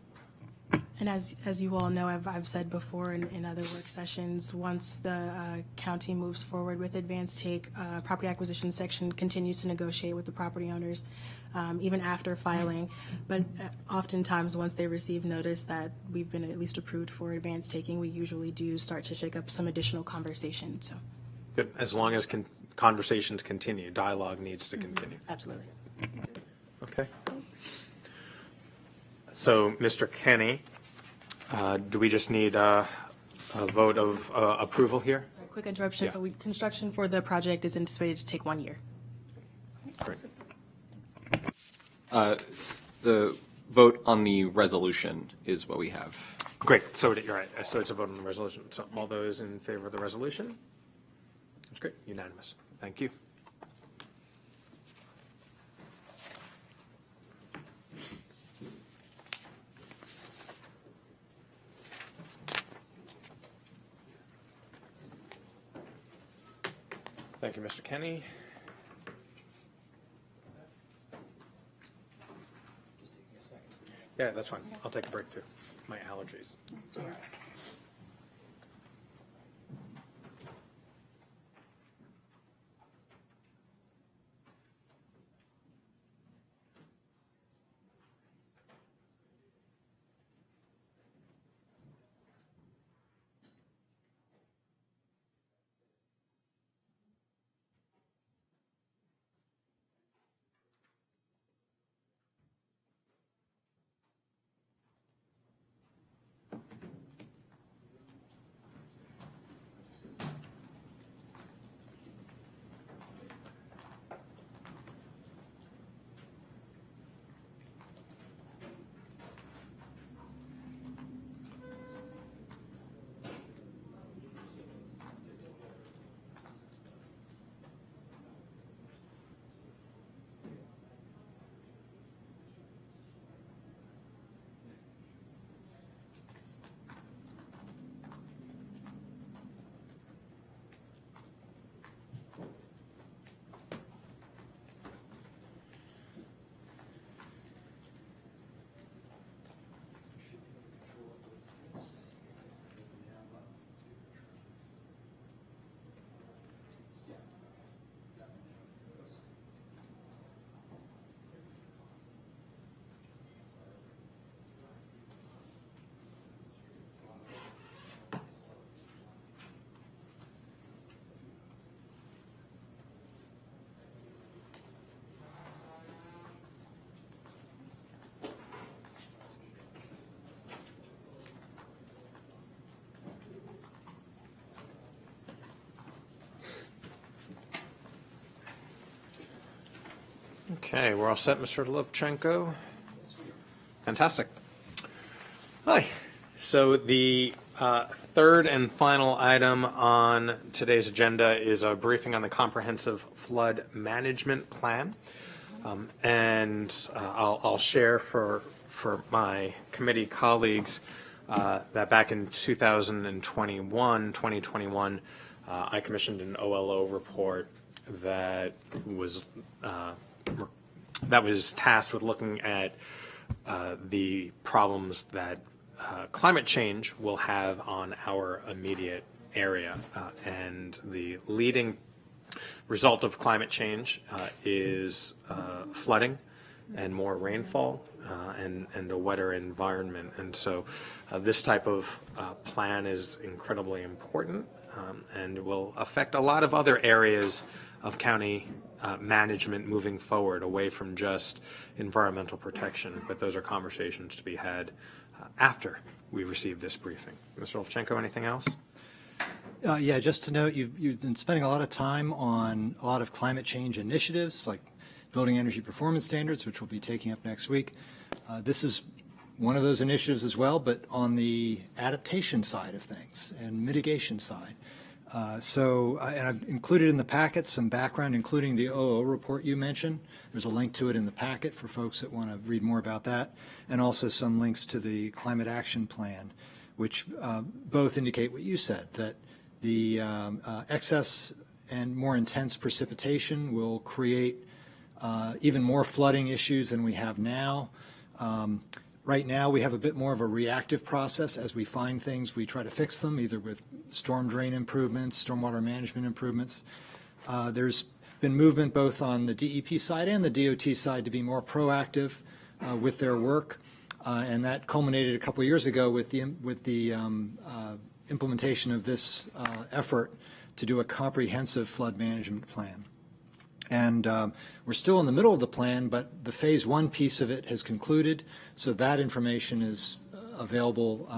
H: And as you all know, I've said before in other work sessions, once the county moves forward with advanced take, property acquisition section continues to negotiate with the property owners, even after filing. But oftentimes, once they receive notice that we've been at least approved for advanced taking, we usually do start to shake up some additional conversation. So,
B: Good. As long as conversations continue, dialogue needs to continue.
H: absolutely.
B: Okay. So, Mr. Kenny, do we just need a vote of approval here?
H: Quick interruption.
B: Yeah.
H: So, construction for the project is anticipated to take 1 year.
B: Great.
C: The vote on the resolution is what we have.
B: Great. So you're right. So it's a vote on the resolution. So all those in favor of the resolution? That's great. Unanimous. Thank you. Thank you, Mr. Kenny. Yeah, that's fine. I'll take a break too. My allergies. Okay, we're all set, Mr. Lovchenko. Fantastic. Hi. So the third and final item on today's agenda is a briefing on the comprehensive flood management plan. I'll share for my committee colleagues that back in 2021, I commissioned an OLO report that was tasked with looking at the problems that climate change will have on our immediate area. And the leading result of climate change is flooding and more rainfall and a wetter environment. And so this type of plan is incredibly important and will affect a lot of other areas of county management moving forward, away from just environmental protection. But those are conversations to be had after we receive this briefing. Mr. Olchenko, anything else?
J: Yeah, just to note, you've been spending a lot of time on a lot of climate change initiatives, like building energy performance standards, which we'll be taking up next week. This is one of those initiatives as well, but on the adaptation side of things and mitigation side. And I've included in the packet some background, including the OO report you mentioned. There's a link to it in the packet for folks that want to read more about that, and also some links to the Climate Action Plan, which both indicate what you said, that the excess and more intense precipitation will create even more flooding issues than we have now. Right now, we have a bit more of a reactive process. As we find things, we try to fix them, either with storm drain improvements, stormwater management improvements. There's been movement both on the DEP side and the DOT side to be more proactive with their work, and that culminated a couple of years ago with the implementation of this effort to do a comprehensive flood management plan. And we're still in the middle of the plan, but the phase 1 piece of it has concluded, so that information is available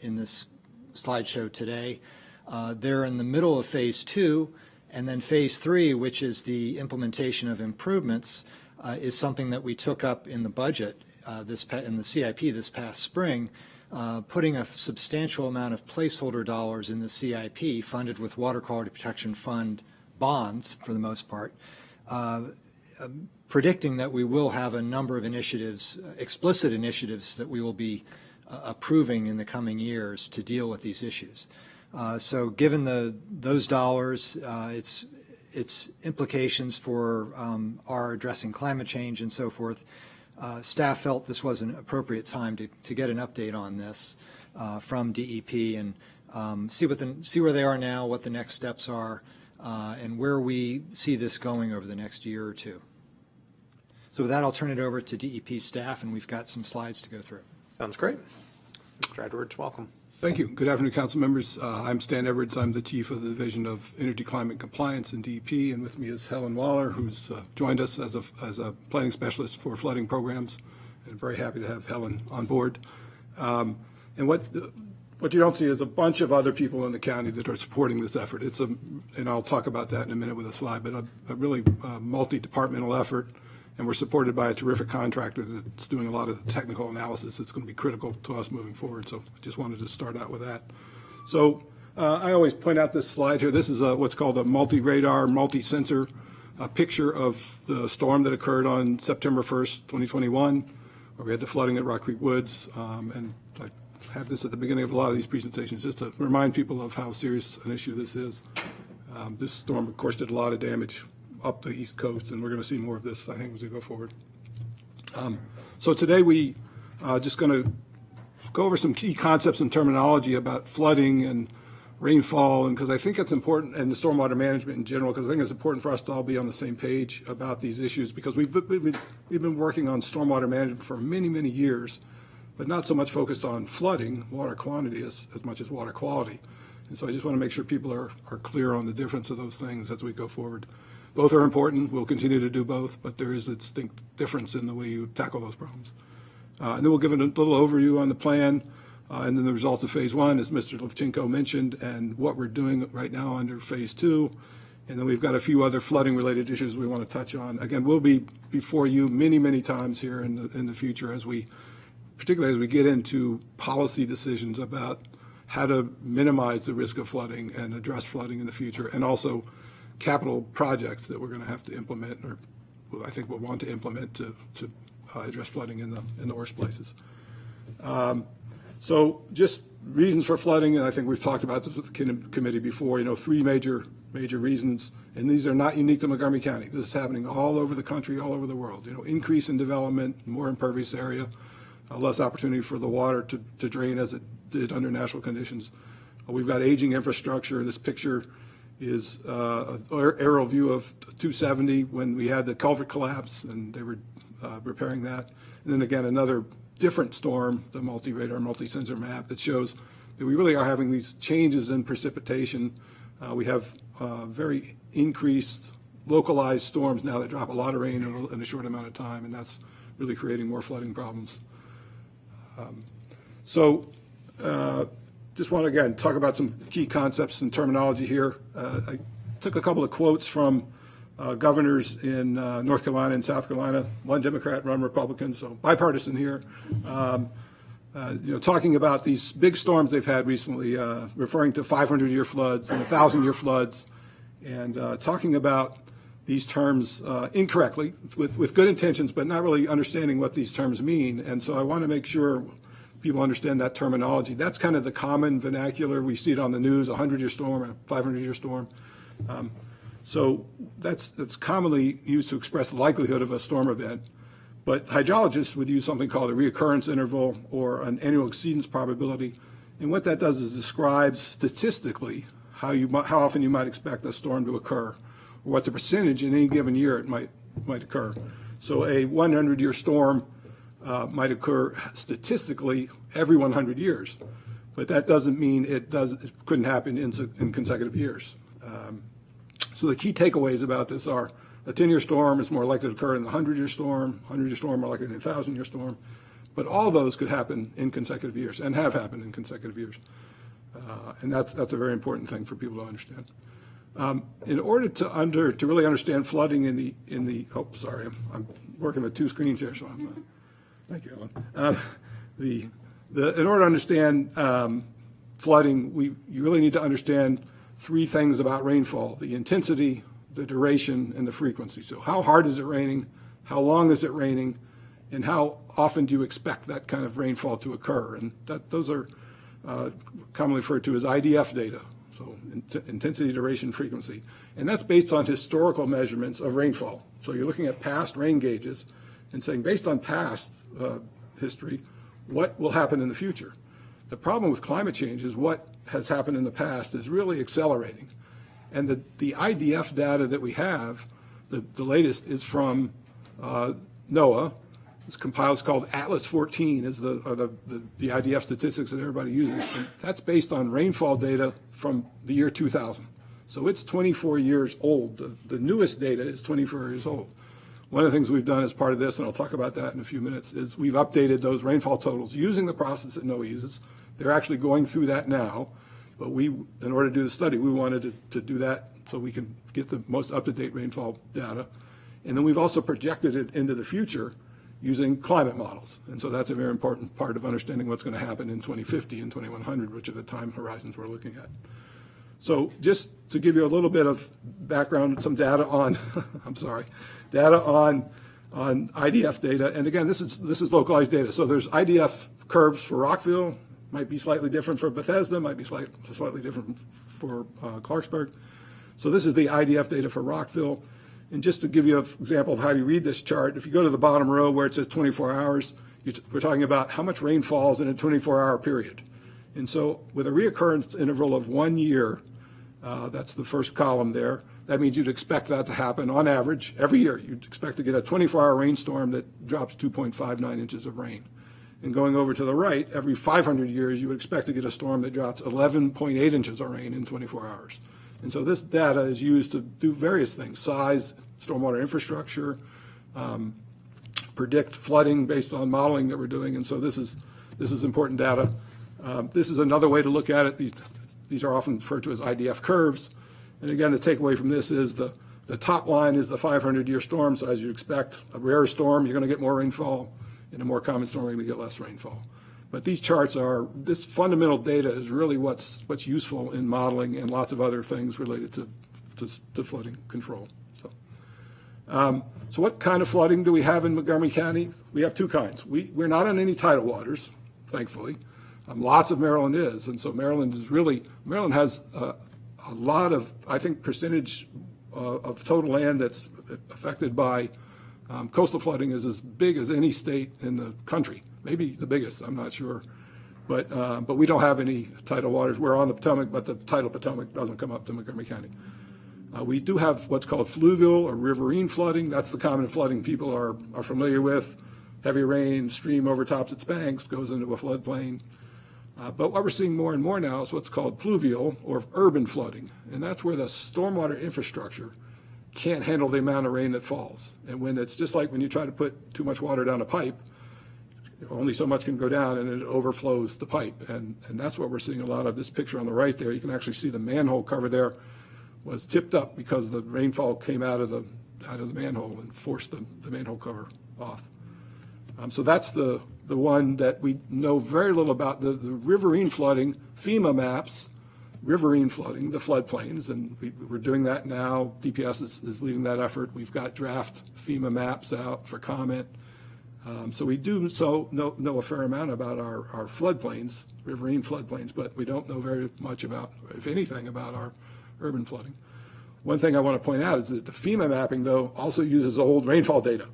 J: in this slideshow today. They're in the middle of phase 2, and then phase 3, which is the implementation of improvements, is something that we took up in the budget in the CIP this past spring, putting a substantial amount of placeholder dollars in the CIP funded with Water Quality Protection Fund bonds for the most part, predicting that we will have a number of initiatives, explicit initiatives that we will be approving in the coming years to deal with these issues. So given those dollars, its implications for our addressing climate change and so forth, staff felt this was an appropriate time to get an update on this from DEP and see where they are now, what the next steps are, and where we see this going over the next year or two. So with that, I'll turn it over to DEP staff, and we've got some slides to go through.
B: Sounds great. Mr. Edwards, welcome.
K: Thank you. Good afternoon, council members. I'm Stan Edwards. I'm the chief of the Division of Energy Climate Compliance in DEP, and with me is Helen Waller, who's joined us as a planning specialist for flooding programs. And very happy to have Helen on board. And what you don't see is a bunch of other people in the county that are supporting this effort. And I'll talk about that in a minute with a slide, but a really multi-departmental effort. And we're supported by a terrific contractor that's doing a lot of the technical analysis that's going to be critical to us moving forward. So I just wanted to start out with that. So I always point out this slide here. This is what's called a multi-radar, multi-sensor picture of the storm that occurred on September 1st, 2021, where we had the flooding at Rock Creek Woods. And I have this at the beginning of a lot of these presentations just to remind people of how serious an issue this is. This storm, of course, did a lot of damage up the East Coast, and we're going to see more of this, I think, as we go forward. So today we just going to go over some key concepts and terminology about flooding and rainfall, and because I think it's important, and the stormwater management in general, because I think it's important for us to all be on the same page about these issues, because we've been working on stormwater management for many, many years, but not so much focused on flooding, water quantity, as much as water quality. And so I just want to make sure people are clear on the difference of those things as we go forward. Both are important. We'll continue to do both, but there is a distinct difference in the way you tackle those problems. And then we'll give a little overview on the plan and then the results of phase 1, as Mr. Levchenko mentioned, and what we're doing right now under phase 2. And then we've got a few other flooding-related issues we want to touch on. Again, we'll be before you many, many times here in the future, particularly as we get into policy decisions about how to minimize the risk of flooding and address flooding in the future, and also capital projects that we're going to have to implement, or I think we'll want to implement to address flooding in the worst places. So just reasons for flooding, and I think we've talked about this with the committee before, 3 major reasons, and these are not unique to Montgomery County. This is happening all over the country, all over the world. Increase in development, more impervious area, less opportunity for the water to drain as it did under natural conditions. We've got aging infrastructure. This picture is an aerial view of 270 when we had the culvert collapse, and they were repairing that. And then again, another different storm, the multi-radar, multi-sensor map that shows that we really are having these changes in precipitation. We have very increased localized storms now that drop a lot of rain in a short amount of time, and that's really creating more flooding problems. Just want to, again, talk about some key concepts and terminology here. I took a couple of quotes from governors in North Carolina and South Carolina, one Democrat, one Republican, so bipartisan here. talking about these big storms they've had recently, referring to 500-year floods and 1,000-year floods, and talking about these terms incorrectly, with good intentions, but not really understanding what these terms mean. And so I want to make sure people understand that terminology. That's kind of the common vernacular. We see it on the news, a 100-year storm, a 500-year storm. So that's commonly used to express the likelihood of a storm event. But hydrologists would use something called a reoccurrence interval or an annual exceedance probability. And what that does is describes statistically how often you might expect a storm to occur, or what the percentage in any given year it might occur. So a 100-year storm might occur statistically every 100 years, but that doesn't mean it couldn't happen in consecutive years. So the key takeaways about this are a 10-year storm is more likely to occur in the 100-year storm, 100-year storm more likely than a 1,000-year storm, but all those could happen in consecutive years and have happened in consecutive years. And that's a very important thing for people to understand. In order to really understand flooding in the I'm working with two screens here, so thank you, Ellen. In order to understand flooding, you really need to understand three things about rainfall: the intensity, the duration, and the frequency. So how hard is it raining? How long is it raining? And how often do you expect that kind of rainfall to occur? And those are commonly referred to as IDF data, so intensity, duration, frequency. And that's based on historical measurements of rainfall. So you're looking at past rain gauges and saying, based on past history, what will happen in the future? The problem with climate change is what has happened in the past is really accelerating. And the IDF data that we have, the latest is from NOAA. It's compiled, it's called Atlas 14, is the IDF statistics that everybody uses. And that's based on rainfall data from the year 2000. So it's 24 years old. The newest data is 24 years old. One of the things we've done as part of this, and I'll talk about that in a few minutes, is we've updated those rainfall totals using the process that NOAA uses. They're actually going through that now. But in order to do the study, we wanted to do that so we can get the most up-to-date rainfall data. And then we've also projected it into the future using climate models. And so that's a very important part of understanding what's going to happen in 2050 and 2100, which are the time horizons we're looking at. So just to give you a little bit of background, some data on, data on IDF data. And again, this is localized data. So there's IDF curves for Rockville, might be slightly different for Bethesda, might be slightly different for Clarksburg. So this is the IDF data for Rockville. And just to give you an example of how you read this chart, if you go to the bottom row where it says 24 hours, we're talking about how much rain falls in a 24-hour period. And so with a reoccurrence interval of 1 year, that's the first column there, that means you'd expect that to happen on average every year. You'd expect to get a 24-hour rainstorm that drops 2.59 inches of rain. And going over to the right, every 500 years, you would expect to get a storm that drops 11.8 inches of rain in 24 hours. And so this data is used to do various things: size, stormwater infrastructure, predict flooding based on modeling that we're doing. And so this is important data. This is another way to look at it. These are often referred to as IDF curves. And again, the takeaway from this is the top line is the 500-year storm. So as you expect, a rare storm, you're going to get more rainfall. In a more common storm, you're going to get less rainfall. But these charts this fundamental data is really what's useful in modeling and lots of other things related to flooding control. So what kind of flooding do we have in Montgomery County? We have two kinds. We're not on any tidal waters, thankfully. Lots of Maryland is. And so Maryland has a lot of, I think, percentage of total land that's affected by coastal flooding is as big as any state in the country. Maybe the biggest, I'm not sure. But we don't have any tidal waters. We're on the Potomac, but the tidal Potomac doesn't come up to Montgomery County. We do have what's called fluvial or riverine flooding. That's the common flooding people are familiar with. Heavy rain, stream overtops its banks, goes into a floodplain. But what we're seeing more and more now is what's called pluvial or urban flooding. And that's where the stormwater infrastructure can't handle the amount of rain that falls. And when it's just like when you try to put too much water down a pipe, only so much can go down and it overflows the pipe. And that's what we're seeing a lot of. This picture on the right there, you can actually see the manhole cover there was tipped up because the rainfall came out of the manhole and forced the manhole cover off. So that's the one that we know very little about. The riverine flooding, FEMA maps, riverine flooding, the floodplains, and we're doing that now. DPS is leading that effort. We've got draft FEMA maps out for comment. So we do know a fair amount about our floodplains, riverine floodplains, but we don't know very much about, if anything, about our urban flooding. One thing I want to point out is that the FEMA mapping, though, also uses old rainfall data.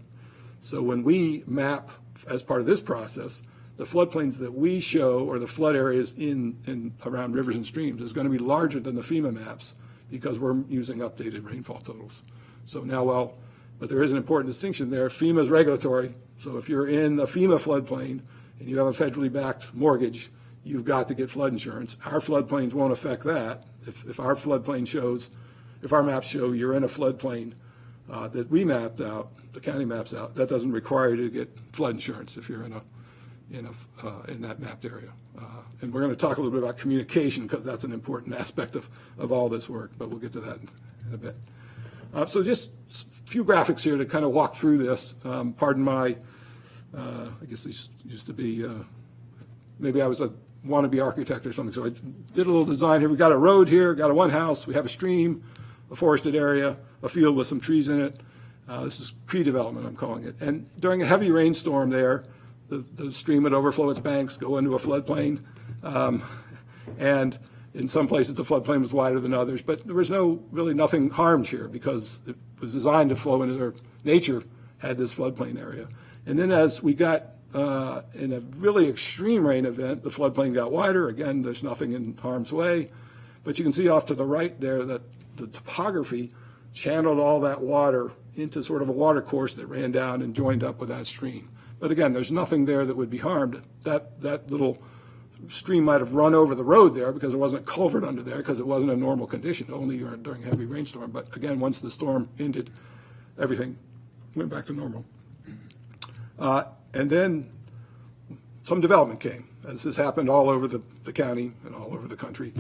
K: So when we map, as part of this process, the floodplains that we show, or the flood areas in around rivers and streams, is going to be larger than the FEMA maps because we're using updated rainfall totals. So now, but there is an important distinction there. FEMA is regulatory. So if you're in a FEMA floodplain and you have a federally backed mortgage, you've got to get flood insurance. Our floodplains won't affect that. If our floodplain shows, if our maps show you're in a floodplain that we mapped out, the county maps out, that doesn't require you to get flood insurance if you're in that mapped area. And we're going to talk a little bit about communication because that's an important aspect of all this work, but we'll get to that in a bit. So just a few graphics here to kind of walk through this. Pardon my, I guess these used to be, maybe I was a wannabe architect or something, so I did a little design here. We got a road here, got a one house, we have a stream, a forested area, a field with some trees in it. This is pre-development, I'm calling it. And during a heavy rainstorm there, the stream would overflow its banks, go into a floodplain. And in some places, the floodplain was wider than others. But there was really nothing harmed here because it was designed to flow into their nature, had this floodplain area. And then as we got in a really extreme rain event, the floodplain got wider. Again, there's nothing in harm's way. But you can see off to the right there that the topography channeled all that water into sort of a water course that ran down and joined up with that stream. But again, there's nothing there that would be harmed. That little stream might have run over the road there because there wasn't a culvert under there because it wasn't a normal condition, only during a heavy rainstorm. But again, once the storm ended, everything went back to normal. And then some development came, as this happened all over the county and all over the country.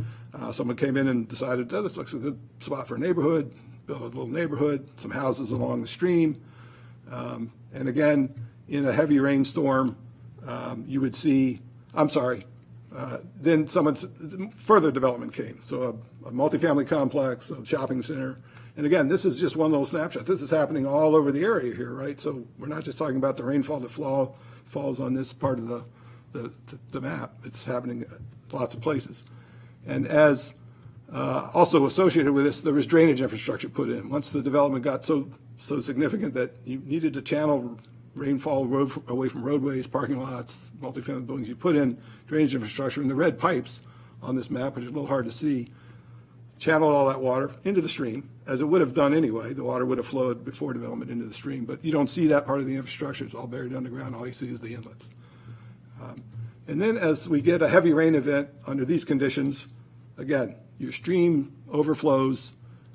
K: Someone came in and decided, this looks a good spot for a neighborhood, build a little neighborhood, some houses along the stream. And again, in a heavy rainstorm, you would see, then further development came. So a multifamily complex, a shopping center. And again, this is just one little snapshot. This is happening all over the area here, right? So we're not just talking about the rainfall that falls on this part of the map. It's happening lots of places. And as also associated with this, there was drainage infrastructure put in. Once the development got so significant that you needed to channel rainfall away from roadways, parking lots, multifamily buildings, you put in drainage infrastructure, and the red pipes on this map, which is a little hard to see, channeled all that water into the stream, as it would have done anyway. The water would have flowed before development into the stream, but you don't see that part of the infrastructure. It's all buried underground. All you see is the inlets. And then as we get a heavy rain event under these conditions, again, your stream overflows,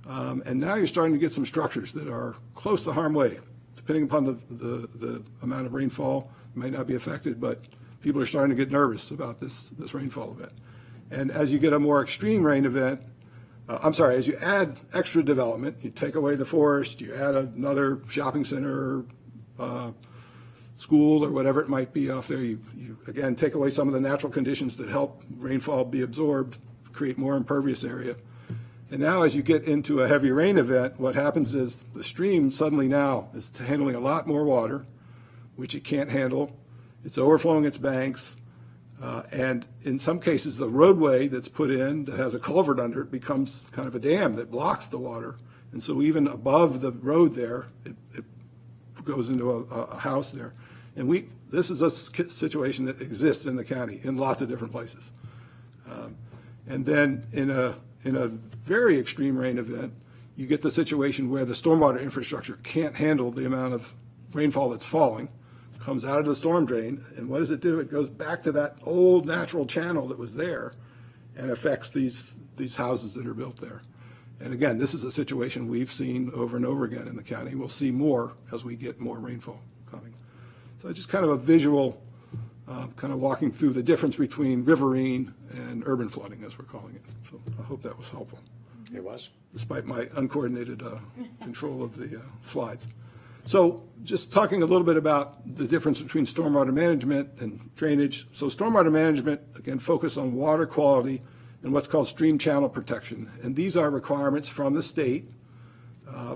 K: and now you're starting to get some structures that are close to harm way. Depending upon the amount of rainfall, it might not be affected, but people are starting to get nervous about this rainfall event. And as you get a more extreme rain event, as you add extra development, you take away the forest, you add another shopping center, school, or whatever it might be off there, you again take away some of the natural conditions that help rainfall be absorbed, create more impervious area. And now as you get into a heavy rain event, what happens is the stream suddenly now is handling a lot more water, which it can't handle. It's overflowing its banks. And in some cases, the roadway that's put in that has a culvert under it becomes kind of a dam that blocks the water. And so even above the road there, it goes into a house there. And this is a situation that exists in the county in lots of different places. And then in a very extreme rain event, you get the situation where the stormwater infrastructure can't handle the amount of rainfall that's falling, comes out of the storm drain, and what does it do? It goes back to that old natural channel that was there and affects these houses that are built there. And again, this is a situation we've seen over and over again in the county. We'll see more as we get more rainfall coming. So just kind of a visual, kind of walking through the difference between riverine and urban flooding, as we're calling it. So I hope that was helpful.
B: It was.
K: Despite my uncoordinated control of the slides. So just talking a little bit about the difference between stormwater management and drainage. So stormwater management, again, focus on water quality and what's called stream channel protection. And these are requirements from the state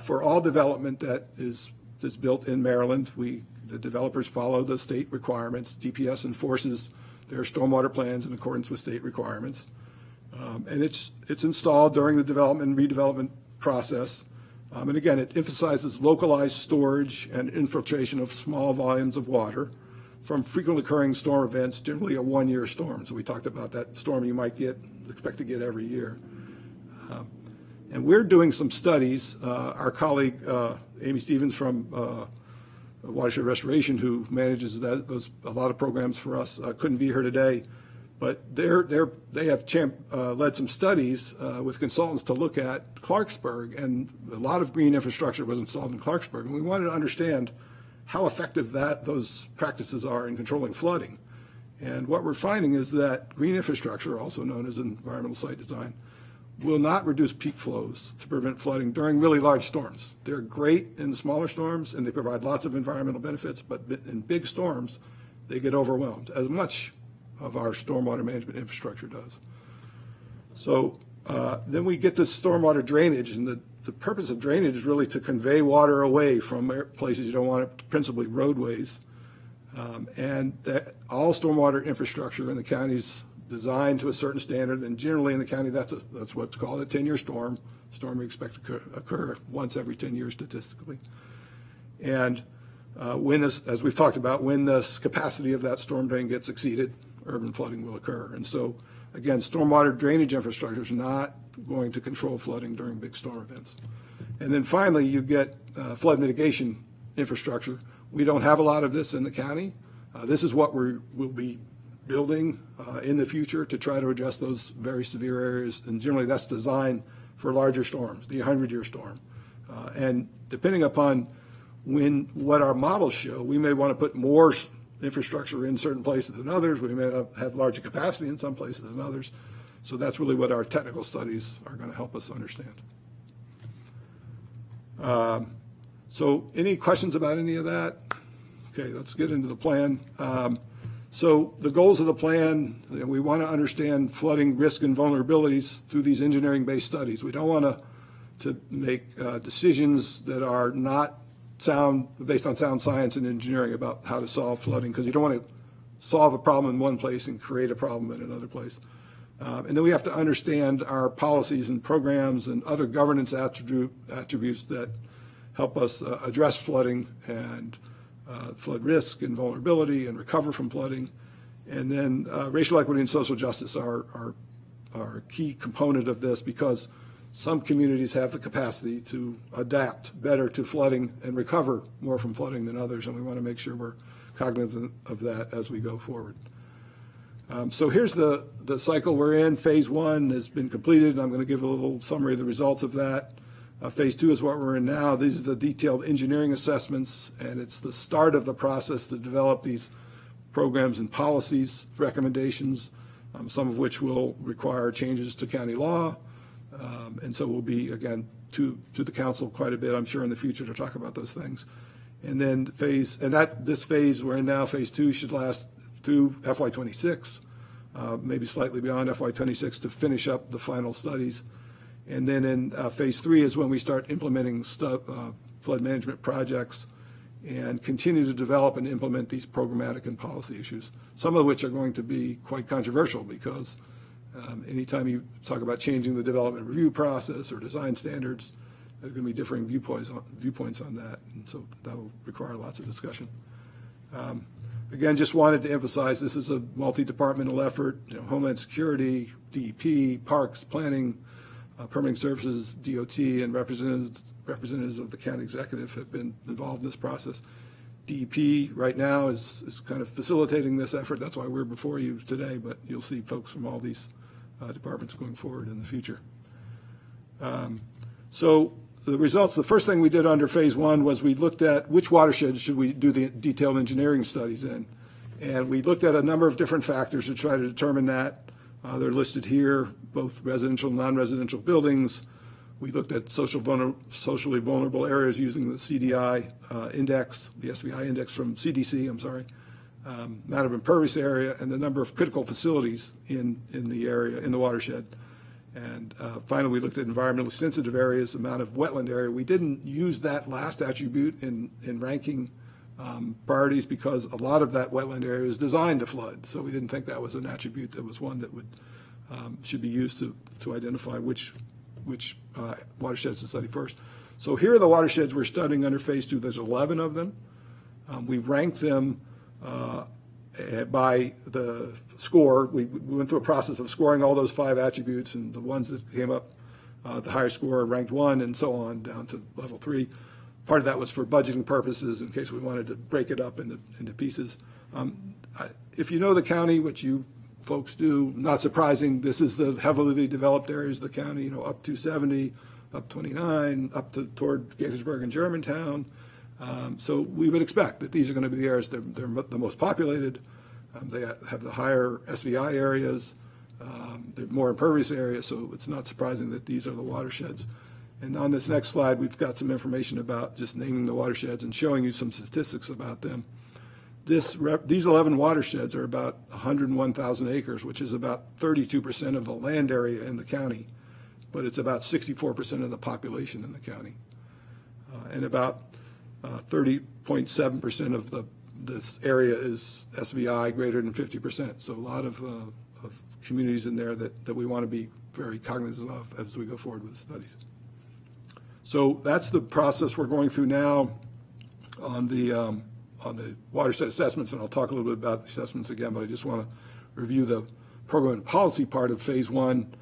K: for all development that is built in Maryland. The developers follow the state requirements. DPS enforces their stormwater plans in accordance with state requirements. And it's installed during the development and redevelopment process. And again, it emphasizes localized storage and infiltration of small volumes of water from frequently occurring storm events, generally a one-year storm. So we talked about that storm you might expect to get every year. And we're doing some studies. Our colleague, Amy Stevens from Watershed Restoration, who manages a lot of programs for us, couldn't be here today. But they have led some studies with consultants to look at Clarksburg, and a lot of green infrastructure was installed in Clarksburg. And we wanted to understand how effective those practices are in controlling flooding. And what we're finding is that green infrastructure, also known as environmental site design, will not reduce peak flows to prevent flooding during really large storms. They're great in the smaller storms, and they provide lots of environmental benefits, but in big storms, they get overwhelmed, as much of our stormwater management infrastructure does. So then we get this stormwater drainage, and the purpose of drainage is really to convey water away from places you don't want it, principally roadways. And all stormwater infrastructure in the county is designed to a certain standard, and generally in the county that's what's called a 10-year storm. Storm we expect to occur once every 10 years statistically. And when this, as we've talked about, when the capacity of that storm drain gets exceeded, urban flooding will occur. And so, again, stormwater drainage infrastructure is not going to control flooding during big storm events. And then finally, you get flood mitigation infrastructure. We don't have a lot of this in the county. This is what we'll be building in the future to try to address those very severe areas. And generally, that's designed for larger storms, the 100-year storm. And depending upon what our models show, we may want to put more infrastructure in certain places than others. We may have larger capacity in some places than others. So that's really what our technical studies are going to help us understand. So any questions about any of that? Okay, let's get into the plan. So the goals of the plan, we want to understand flooding risk and vulnerabilities through these engineering-based studies. We don't want to make decisions that are not based on sound science and engineering about how to solve flooding, because you don't want to solve a problem in one place and create a problem in another place. And then we have to understand our policies and programs and other governance attributes that help us address flooding and flood risk and vulnerability and recover from flooding. And then racial equity and social justice are a key component of this, because some communities have the capacity to adapt better to flooding and recover more from flooding than others, and we want to make sure we're cognizant of that as we go forward. So here's the cycle we're in. Phase 1 has been completed, and I'm going to give a little summary of the results of that. Phase 2 is what we're in now. These are the detailed engineering assessments, and it's the start of the process to develop these programs and policies, recommendations, some of which will require changes to county law. And so we'll be, again, to the council quite a bit, I'm sure, in the future to talk about those things. And then this phase we're in now, phase 2, should last through FY26, maybe slightly beyond FY26, to finish up the final studies. And then in phase 3 is when we start implementing flood management projects and continue to develop and implement these programmatic and policy issues, some of which are going to be quite controversial, because anytime you talk about changing the development review process or design standards, there's going to be differing viewpoints on that, and so that will require lots of discussion. Again, just wanted to emphasize this is a multi-departmental effort. Homeland Security, DEP, Parks, Planning, Permitting Services, DOT, and representatives of the county executive have been involved in this process. DEP right now is kind of facilitating this effort. That's why we're before you today, but you'll see folks from all these departments going forward in the future. So the results, the first thing we did under phase 1 was we looked at which watersheds should we do the detailed engineering studies in. And we looked at a number of different factors to try to determine that. They're listed here, both residential and non-residential buildings, We looked at socially vulnerable areas using the CDI index, the SVI index from CDC, amount of impervious area, and the number of critical facilities in the area, in the watershed. And finally, we looked at environmentally sensitive areas, amount of wetland area. We didn't use that last attribute in ranking priorities because a lot of that wetland area is designed to flood. So we didn't think that was an attribute that was one that would should be used to identify which watersheds to study first. So here are the watersheds we're studying under phase 2. There's 11 of them. We ranked them by the score. We went through a process of scoring all those 5 attributes, and the ones that came up the higher score ranked 1 and so on down to level 3. Part of that was for budgeting purposes in case we wanted to break it up into pieces. If you know the county, which you folks do, not surprising, this is the heavily developed areas of the county, up 270, up 29, up toward Gaithersburg and Germantown. So we would expect that they're going to be the areas they're the most populated. They have the higher SVI areas, they're more impervious areas, so it's not surprising that these are the watersheds. And on this next slide, we've got some information about just naming the watersheds and showing you some statistics about them. These 11 watersheds are about 101,000 acres, which is about 32% of the land area in the county, but it's about 64% of the population in the county. And about 30.7% of this area is SVI greater than 50%. So a lot of communities in there that we want to be very cognizant of as we go forward with the studies. So that's the process we're going through now on the watershed assessments, and I'll talk a little bit about the assessments again, but I just want to review the program and policy part of phase 1.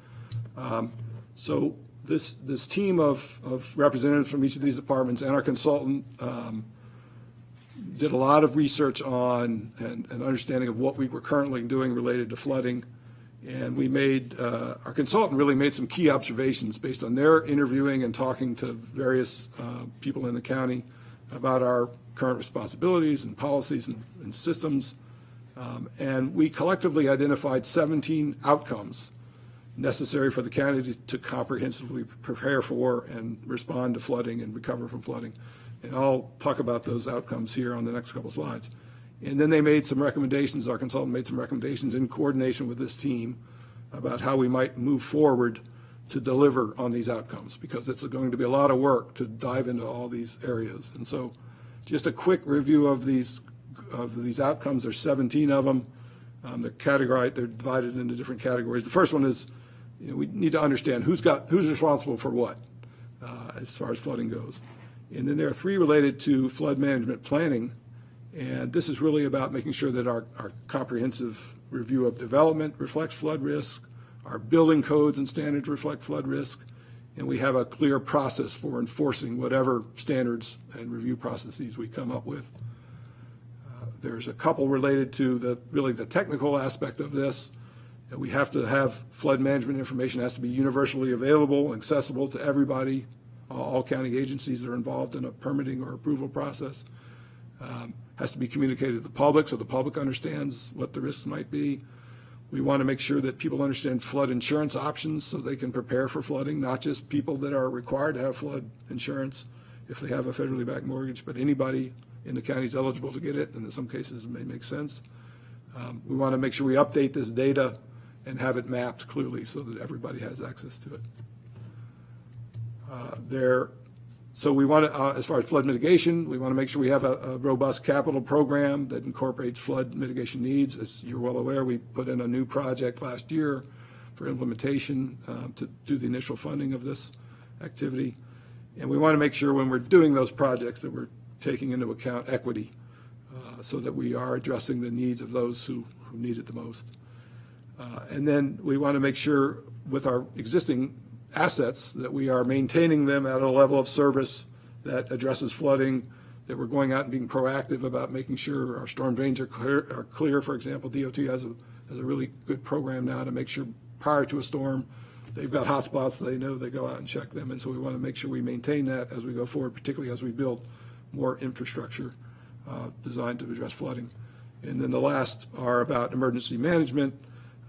K: So this team of representatives from each of these departments and our consultant did a lot of research on and understanding of what we were currently doing related to flooding. And we our consultant really made some key observations based on their interviewing and talking to various people in the county about our current responsibilities and policies and systems. And we collectively identified 17 outcomes necessary for the county to comprehensively prepare for and respond to flooding and recover from flooding. And I'll talk about those outcomes here on the next couple slides. And then they made some recommendations, our consultant made some recommendations in coordination with this team about how we might move forward to deliver on these outcomes, because it's going to be a lot of work to dive into all these areas. And so just a quick review of these outcomes. There's 17 of them. They're divided into different categories. The first one is, we need to understand who's responsible for what as far as flooding goes. And then there are 3 related to flood management planning. And this is really about making sure that our comprehensive review of development reflects flood risk, our building codes and standards reflect flood risk, and we have a clear process for enforcing whatever standards and review processes we come up with. There's a couple related to the technical aspect of this. We have to have flood management information has to be universally available, accessible to everybody, all county agencies that are involved in a permitting or approval process. Has to be communicated to the public so the public understands what the risks might be. We want to make sure that people understand flood insurance options so they can prepare for flooding, not just people that are required to have flood insurance if they have a federally backed mortgage, but anybody in the county is eligible to get it, and in some cases it may make sense. We want to make sure we update this data and have it mapped clearly so that everybody has access to it. So we want to, as far as flood mitigation, we want to make sure we have a robust capital program that incorporates flood mitigation needs. As you're well aware, we put in a new project last year for implementation to do the initial funding of this activity. And we want to make sure when we're doing those projects that we're taking into account equity so that we are addressing the needs of those who need it the most. And then we want to make sure with our existing assets that we are maintaining them at a level of service that addresses flooding, that we're going out and being proactive about making sure our storm drains are clear. For example, DOT has a really good program now to make sure prior to a storm they've got hot spots, they know, they go out and check them. And so we want to make sure we maintain that as we go forward, particularly as we build more infrastructure designed to address flooding. And then the last are about emergency management.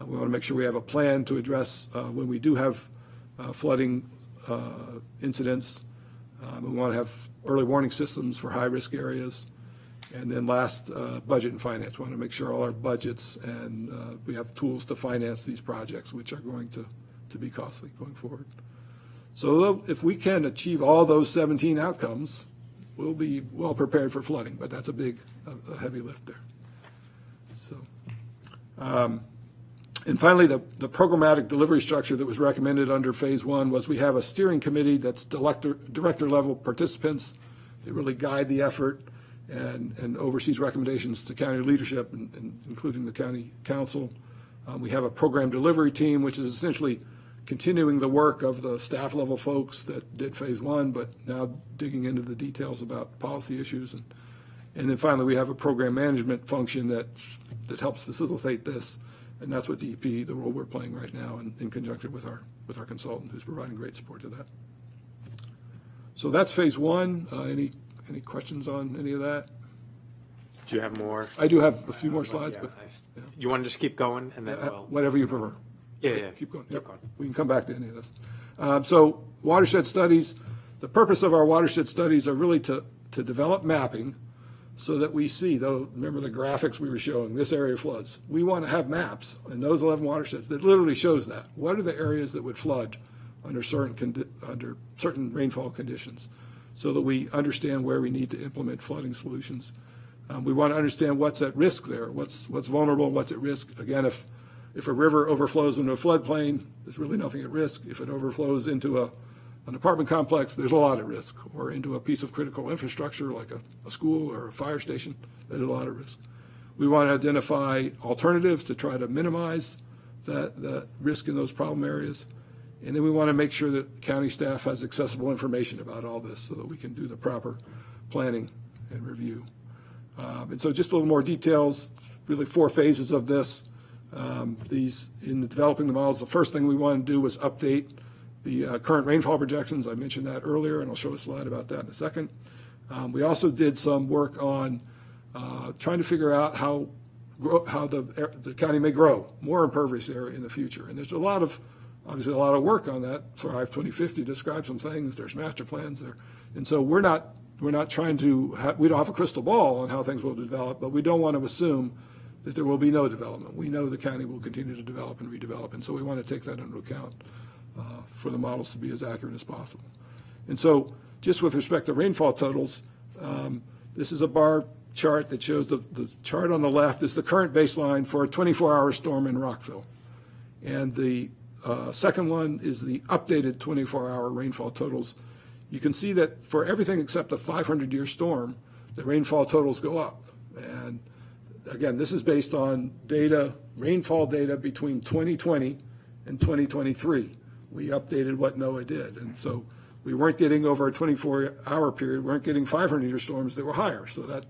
K: We want to make sure we have a plan to address when we do have flooding incidents. We want to have early warning systems for high-risk areas. And then last, budget and finance. We want to make sure all our budgets and we have tools to finance these projects, which are going to be costly going forward. So if we can achieve all those 17 outcomes, we'll be well prepared for flooding, but that's a heavy lift there. So, and finally, the programmatic delivery structure that was recommended under phase one was we have a steering committee that's director level participants. They really guide the effort and oversees recommendations to county leadership, including the county council. We have a program delivery team, which is essentially continuing the work of the staff level folks that did phase one, but now digging into the details about policy issues. And then finally, we have a program management function that helps facilitate this. And that's what DEP, the role we're playing right now in conjunction with our consultant who's providing great support to that. So that's phase one. Any questions on any of that?
B: Do you have more?
K: I do have a few more slides,
B: Yeah,
K: but
B: yeah. You want to just keep going and then we'll.
K: whatever you prefer.
B: Yeah.
K: Keep going.
B: Keep
K: Yep.
B: going.
K: We can come back to any of this. So watershed studies, the purpose of our watershed studies are really to develop mapping so that we see, though, remember the graphics we were showing, this area floods. We want to have maps in those 11 watersheds that literally shows that. What are the areas that would flood under certain rainfall conditions so that we understand where we need to implement flooding solutions. We want to understand what's at risk there, what's vulnerable, what's at risk. Again, if a river overflows into a floodplain, there's really nothing at risk. If it overflows into an apartment complex, there's a lot at risk, or into a piece of critical infrastructure like a school or a fire station, there's a lot of risk. We want to identify alternatives to try to minimize the risk in those problem areas. And then we want to make sure that county staff has accessible information about all this so that we can do the proper planning and review. And so just a little more details, really 4 phases of this. In developing the models, the first thing we wanted to do was update the current rainfall projections. I mentioned that earlier, and I'll show a slide about that in a second. We also did some work on trying to figure out how the county may grow more impervious area in the future. And there's obviously a lot of work on that. For Hive 2050 describe some things. There's master plans there, and so we're not trying to. We don't have a crystal ball on how things will develop, but we don't want to assume that there will be no development. We know the county will continue to develop and redevelop, and so we want to take that into account for the models to be as accurate as possible. And so, just with respect to rainfall totals, this is a bar chart that shows the chart on the left is the current baseline for a 24-hour storm in Rockville, and the second one is the updated 24-hour rainfall totals. You can see that for everything except a 500-year storm, the rainfall totals go up. And again, this is based on rainfall data between 2020 and 2023. We updated what NOAA did. And so we weren't getting over a 24-hour period, we weren't getting 500-year storms that were higher. So that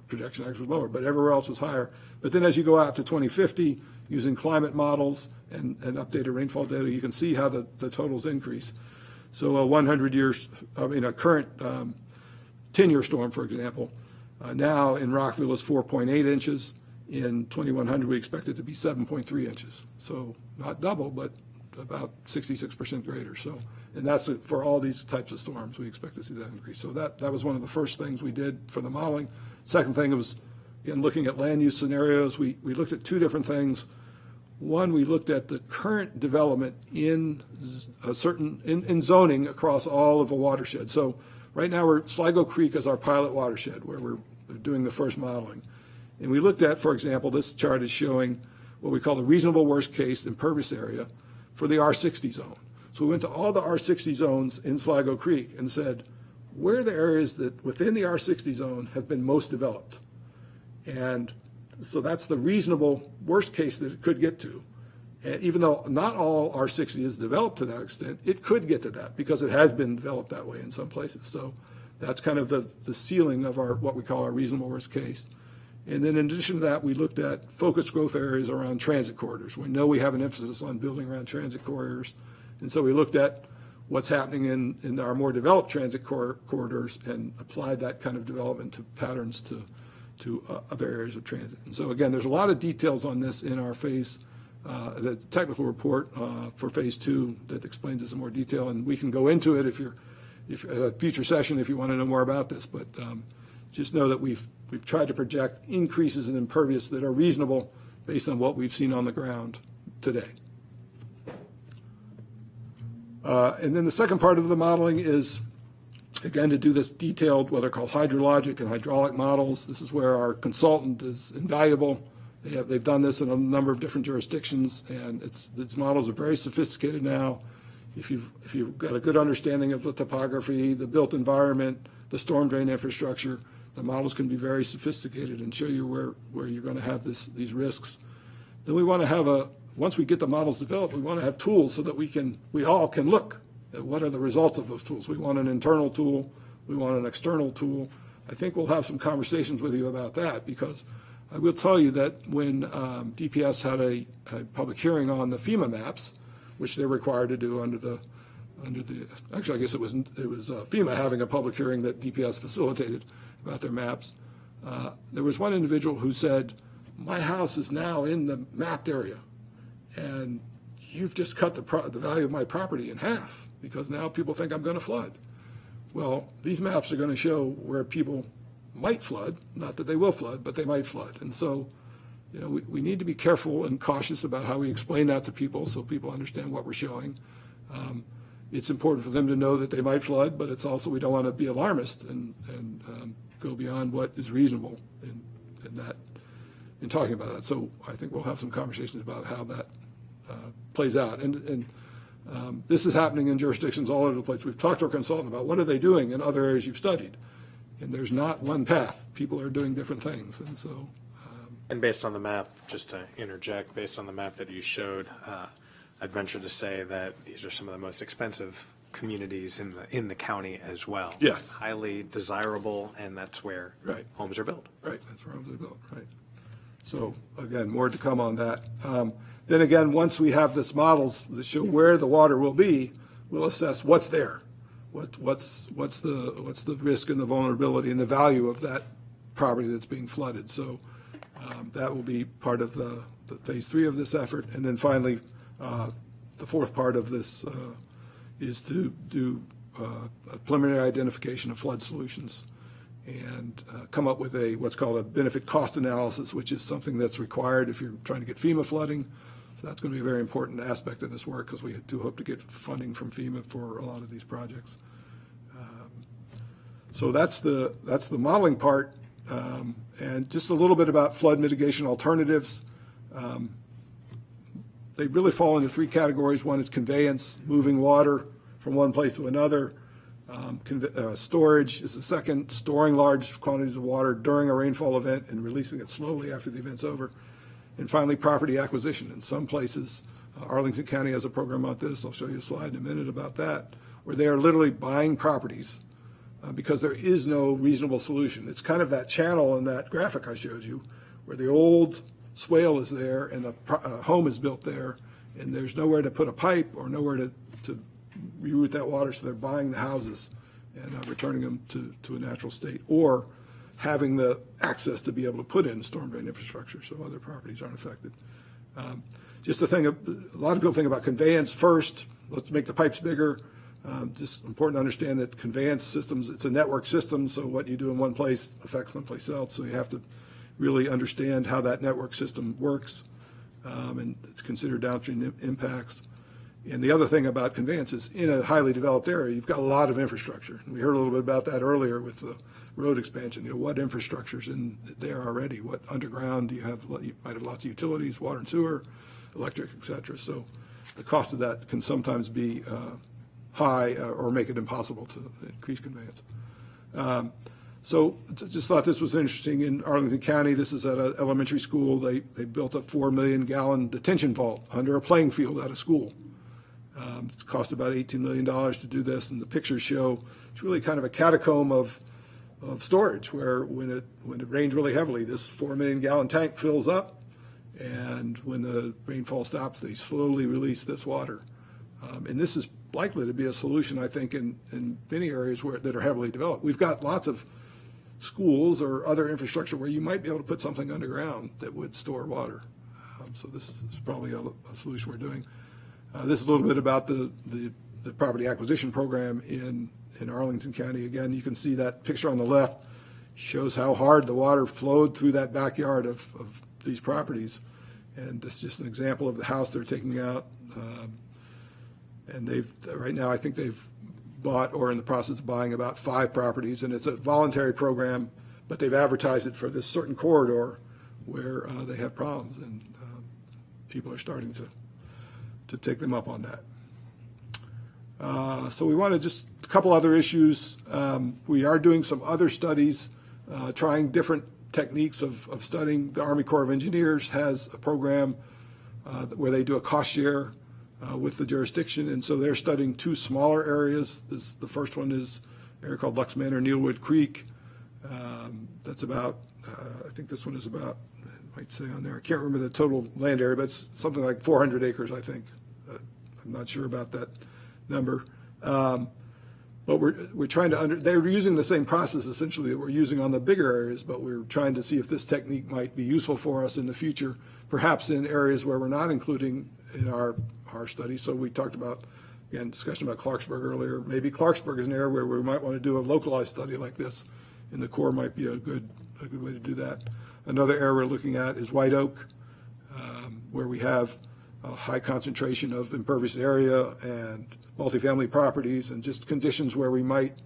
K: projection actually was lower, but everywhere else was higher. But then as you go out to 2050, using climate models and updated rainfall data, you can see how the totals increase. So a current 10-year storm, for example, now in Rockville is 4.8 inches. In 2100, we expect it to be 7.3 inches. So not double, but about 66% greater. So, and that's for all these types of storms. We expect to see that increase. So that was one of the first things we did for the modeling. Second thing was, again, looking at land use scenarios. We looked at 2 different things. One, we looked at the current development in zoning across all of a watershed. So right now Sligo Creek is our pilot watershed where we're doing the first modeling. And we looked at, for example, this chart is showing what we call the reasonable worst case impervious area for the R60 zone. So we went to all the R60 zones in Sligo Creek and said, where are the areas that within the R60 zone have been most developed? And so that's the reasonable worst case that it could get to. And even though not all R60 is developed to that extent, it could get to that because it has been developed that way in some places. So that's kind of the ceiling of what we call our reasonable worst case. And then in addition to that, we looked at focused growth areas around transit corridors. We know we have an emphasis on building around transit corridors. And so we looked at what's happening in our more developed transit corridors and applied that kind of development to patterns to other areas of transit. And so again, there's a lot of details on this in our phase the technical report for Phase 2 that explains this in more detail, and we can go into it if at a future session if you want to know more about this. But just know that we've tried to project increases in impervious that are reasonable based on what we've seen on the ground today. And then the second part of the modeling is, again, to do this detailed, what are called hydrologic and hydraulic models. This is where our consultant is invaluable. They've done this in a number of different jurisdictions, and these models are very sophisticated now. If you've got a good understanding of the topography, the built environment, the storm drain infrastructure, the models can be very sophisticated and show you where you're going to have these risks. Then we want to have once we get the models developed, we want to have tools so that we all can look at what are the results of those tools. We want an internal tool. We want an external tool. I think we'll have some conversations with you about that, because I will tell you that when DPS had a public hearing on the FEMA maps, which they're required to do under the actually I guess it was FEMA having a public hearing that DPS facilitated about their maps. There was one individual who said, "My house is now in the mapped area, and you've just cut the value of my property in half because now people think I'm going to flood." Well, these maps are going to show where people might flood, not that they will flood, but they might flood. And so, we need to be careful and cautious about how we explain that to people so people understand what we're showing. It's important for them to know that they might flood, but it's also, we don't want to be alarmist and go beyond what is reasonable in talking about that. So I think we'll have some conversations about how that plays out. And this is happening in jurisdictions all over the place. We've talked to our consultant about what are they doing in other areas you've studied. And there's not one path. People are doing different things. And so.
B: And based on the map, just to interject, based on the map that you showed, I'd venture to say that these are some of the most expensive communities in the county as well.
K: Yes.
B: Highly desirable, and that's where homes are built.
K: Right, that's where homes are built, right. So, again, more to come on that. Then again, once we have this models that show where the water will be, we'll assess what's there. What's the risk and the vulnerability and the value of that property that's being flooded. So that will be part of the Phase 3 of this effort. And then finally, the fourth part of this is to do a preliminary identification of flood solutions and come up with what's called a benefit cost analysis, which is something that's required if you're trying to get FEMA flooding. So that's going to be a very important aspect of this work, because we do hope to get funding from FEMA for a lot of these projects. So that's the modeling part, and just a little bit about flood mitigation alternatives. They really fall into three categories. One is conveyance, moving water from one place to another. Storage is the second, storing large quantities of water during a rainfall event and releasing it slowly after the event's over. And finally, property acquisition. In some places, Arlington County has a program about this. I'll show you a slide in a minute about that, where they are literally buying properties because there is no reasonable solution. It's kind of that channel in that graphic I showed you, where the old swale is there and a home is built there, and there's nowhere to put a pipe or nowhere to reroute that water, so they're buying the houses and returning them to a natural state, or having the access to be able to put in storm drain infrastructure so other properties aren't affected. Just a thing, a lot of people think about conveyance first. Let's make the pipes bigger. Just important to understand that conveyance systems, it's a network system, so what you do in one place affects one place else. So you have to really understand how that network system works and consider downstream impacts. And the other thing about conveyance is, in a highly developed area, you've got a lot of infrastructure. We heard a little bit about that earlier with the road expansion. What infrastructure's in there already? What underground do you have? You might have lots of utilities, water and sewer, electric, et cetera. So the cost of that can sometimes be high or make it impossible to increase conveyance. So just thought this was interesting. In Arlington County, this is at an elementary school. They built a 4 million gallon detention vault under a playing field at a school. It cost about $18 million to do this, and the pictures show it's really kind of a catacomb of storage, where when it rains really heavily, this 4 million gallon tank fills up, and when the rainfall stops, they slowly release this water. And this is likely to be a solution, I think, in many areas that are heavily developed. We've got lots of schools or other infrastructure where you might be able to put something underground that would store water. So this is probably a solution we're doing. This is a little bit about the property acquisition program in Arlington County. Again, you can see that picture on the left shows how hard the water flowed through that backyard of these properties. And this is just an example of the house they're taking out. And right now, I think they've bought or in the process of buying about 5 properties. And it's a voluntary program, but they've advertised it for this certain corridor where they have problems. And people are starting to take them up on that. So we want to just a couple other issues. We are doing some other studies, trying different techniques of studying. The Army Corps of Engineers has a program where they do a cost share with the jurisdiction, and so they're studying 2 smaller areas. The first one is an area called Lux Manor, Neilwood Creek. That's about, I think this one is about, I might say on there, I can't remember the total land area, but it's something like 400 acres, I think. I'm not sure about that number. But we're trying to they're using the same process essentially that we're using on the bigger areas, but we're trying to see if this technique might be useful for us in the future, perhaps in areas where we're not including in our study. So we talked about, again, discussion about Clarksburg earlier. Maybe Clarksburg is an area where we might want to do a localized study like this, and the Corps might be a good way to do that. Another area we're looking at is White Oak, where we have a high concentration of impervious area and multifamily properties and just conditions where we might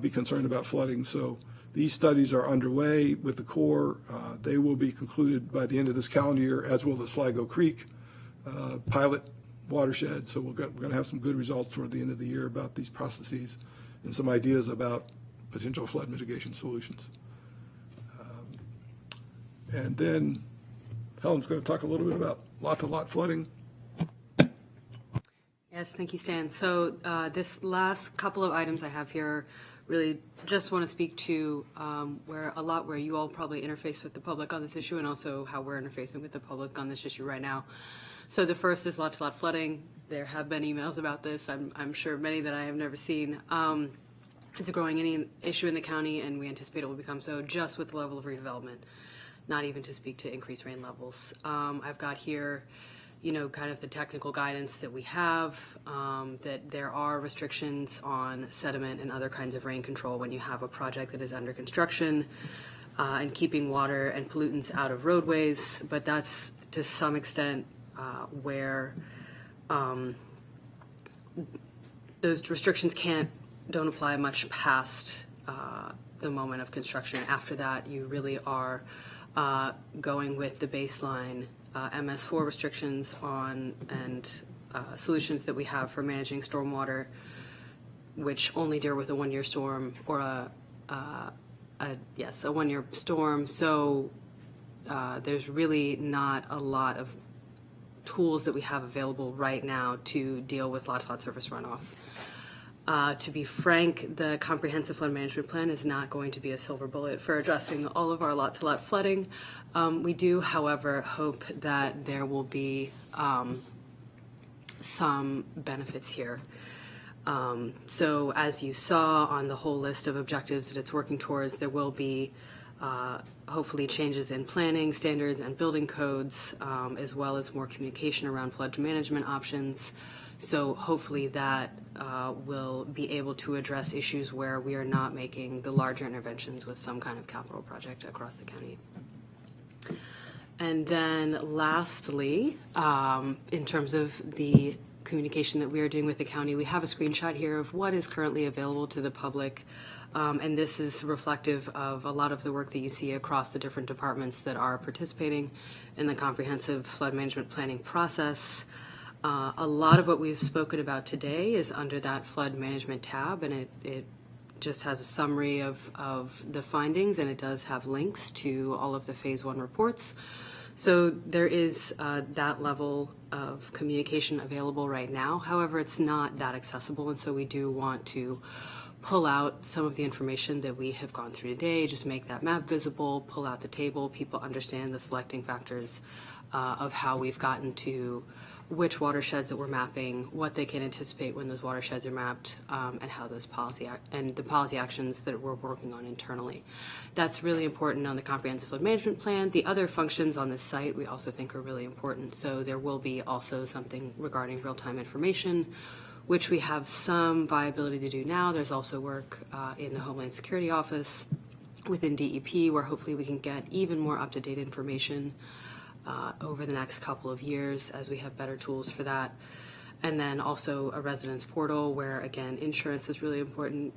K: be concerned about flooding. So these studies are underway with the Corps. They will be concluded by the end of this calendar year, as will the Sligo Creek pilot watershed. So we're going to have some good results toward the end of the year about these processes and some ideas about potential flood mitigation solutions. And then Helen's going to talk a little bit about lot-to-lot flooding.
L: Yes, thank you, Stan. So this last couple of items I have here really just want to speak to where you all probably interface with the public on this issue, and also how we're interfacing with the public on this issue right now. So the first is lot-to-lot flooding. There have been emails about this. I'm sure many that I have never seen. It's a growing issue in the county, and we anticipate it will become so just with the level of redevelopment, not even to speak to increased rain levels. I've got here, kind of the technical guidance that we have, that there are restrictions on sediment and other kinds of rain control when you have a project that is under construction, and keeping water and pollutants out of roadways, but that's to some extent where those restrictions don't apply much past the moment of construction. After that, you really are going with the baseline MS4 restrictions on and solutions that we have for managing stormwater, which only deal with a one-year storm or a one-year storm. So there's really not a lot of tools that we have available right now to deal with lot-to-lot surface runoff. To be frank, the comprehensive flood management plan is not going to be a silver bullet for addressing all of our lot-to-lot flooding. We do, however, hope that there will be some benefits here. So as you saw on the whole list of objectives that it's working towards, there will be hopefully changes in planning standards and building codes, as well as more communication around flood management options. So hopefully that will be able to address issues where we are not making the larger interventions with some kind of capital project across the county. And then lastly, in terms of the communication that we are doing with the county, we have a screenshot here of what is currently available to the public. And this is reflective of a lot of the work that you see across the different departments that are participating in the comprehensive flood management planning process. A lot of what we've spoken about today is under that flood management tab, and it just has a summary of the findings, and it does have links to all of the phase 1 reports. So there is that level of communication available right now. However, it's not that accessible, and so we do want to pull out some of the information that we have gone through today, just make that map visible, pull out the table, people understand the selecting factors of how we've gotten to which watersheds that we're mapping, what they can anticipate when those watersheds are mapped, and how those policy actions that we're working on internally. That's really important on the comprehensive flood management plan. The other functions on this site we also think are really important. So there will be also something regarding real-time information, which we have some viability to do now. There's also work in the Homeland Security Office within DEP where hopefully we can get even more up-to-date information over the next couple of years as we have better tools for that. And then also a residence portal where, again, insurance is really important,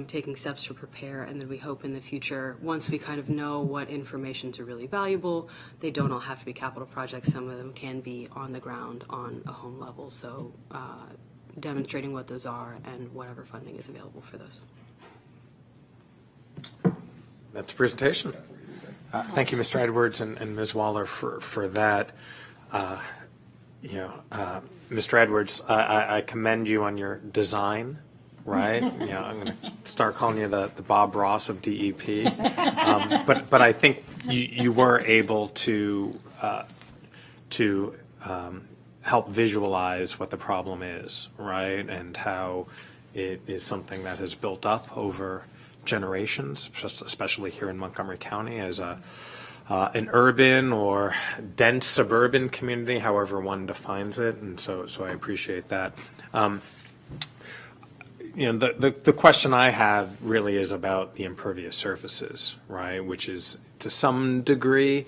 L: taking steps to prepare, and then we hope in the future, once we kind of know what informations are really valuable, they don't all have to be capital projects. Some of them can be on the ground on a home level. So demonstrating what those are and whatever funding is available for those.
B: That's the presentation. Thank you, Mr. Edwards and Ms. Waller, for that. Mr. Edwards, I commend you on your design, right? I'm going to start calling you the Bob Ross of DEP. But I think you were able to help visualize what the problem is, right? And how it is something that has built up over generations, especially here in Montgomery County as an urban or dense suburban community, however one defines it. And so I appreciate that. The question I have really is about the impervious surfaces, right? Which is to some degree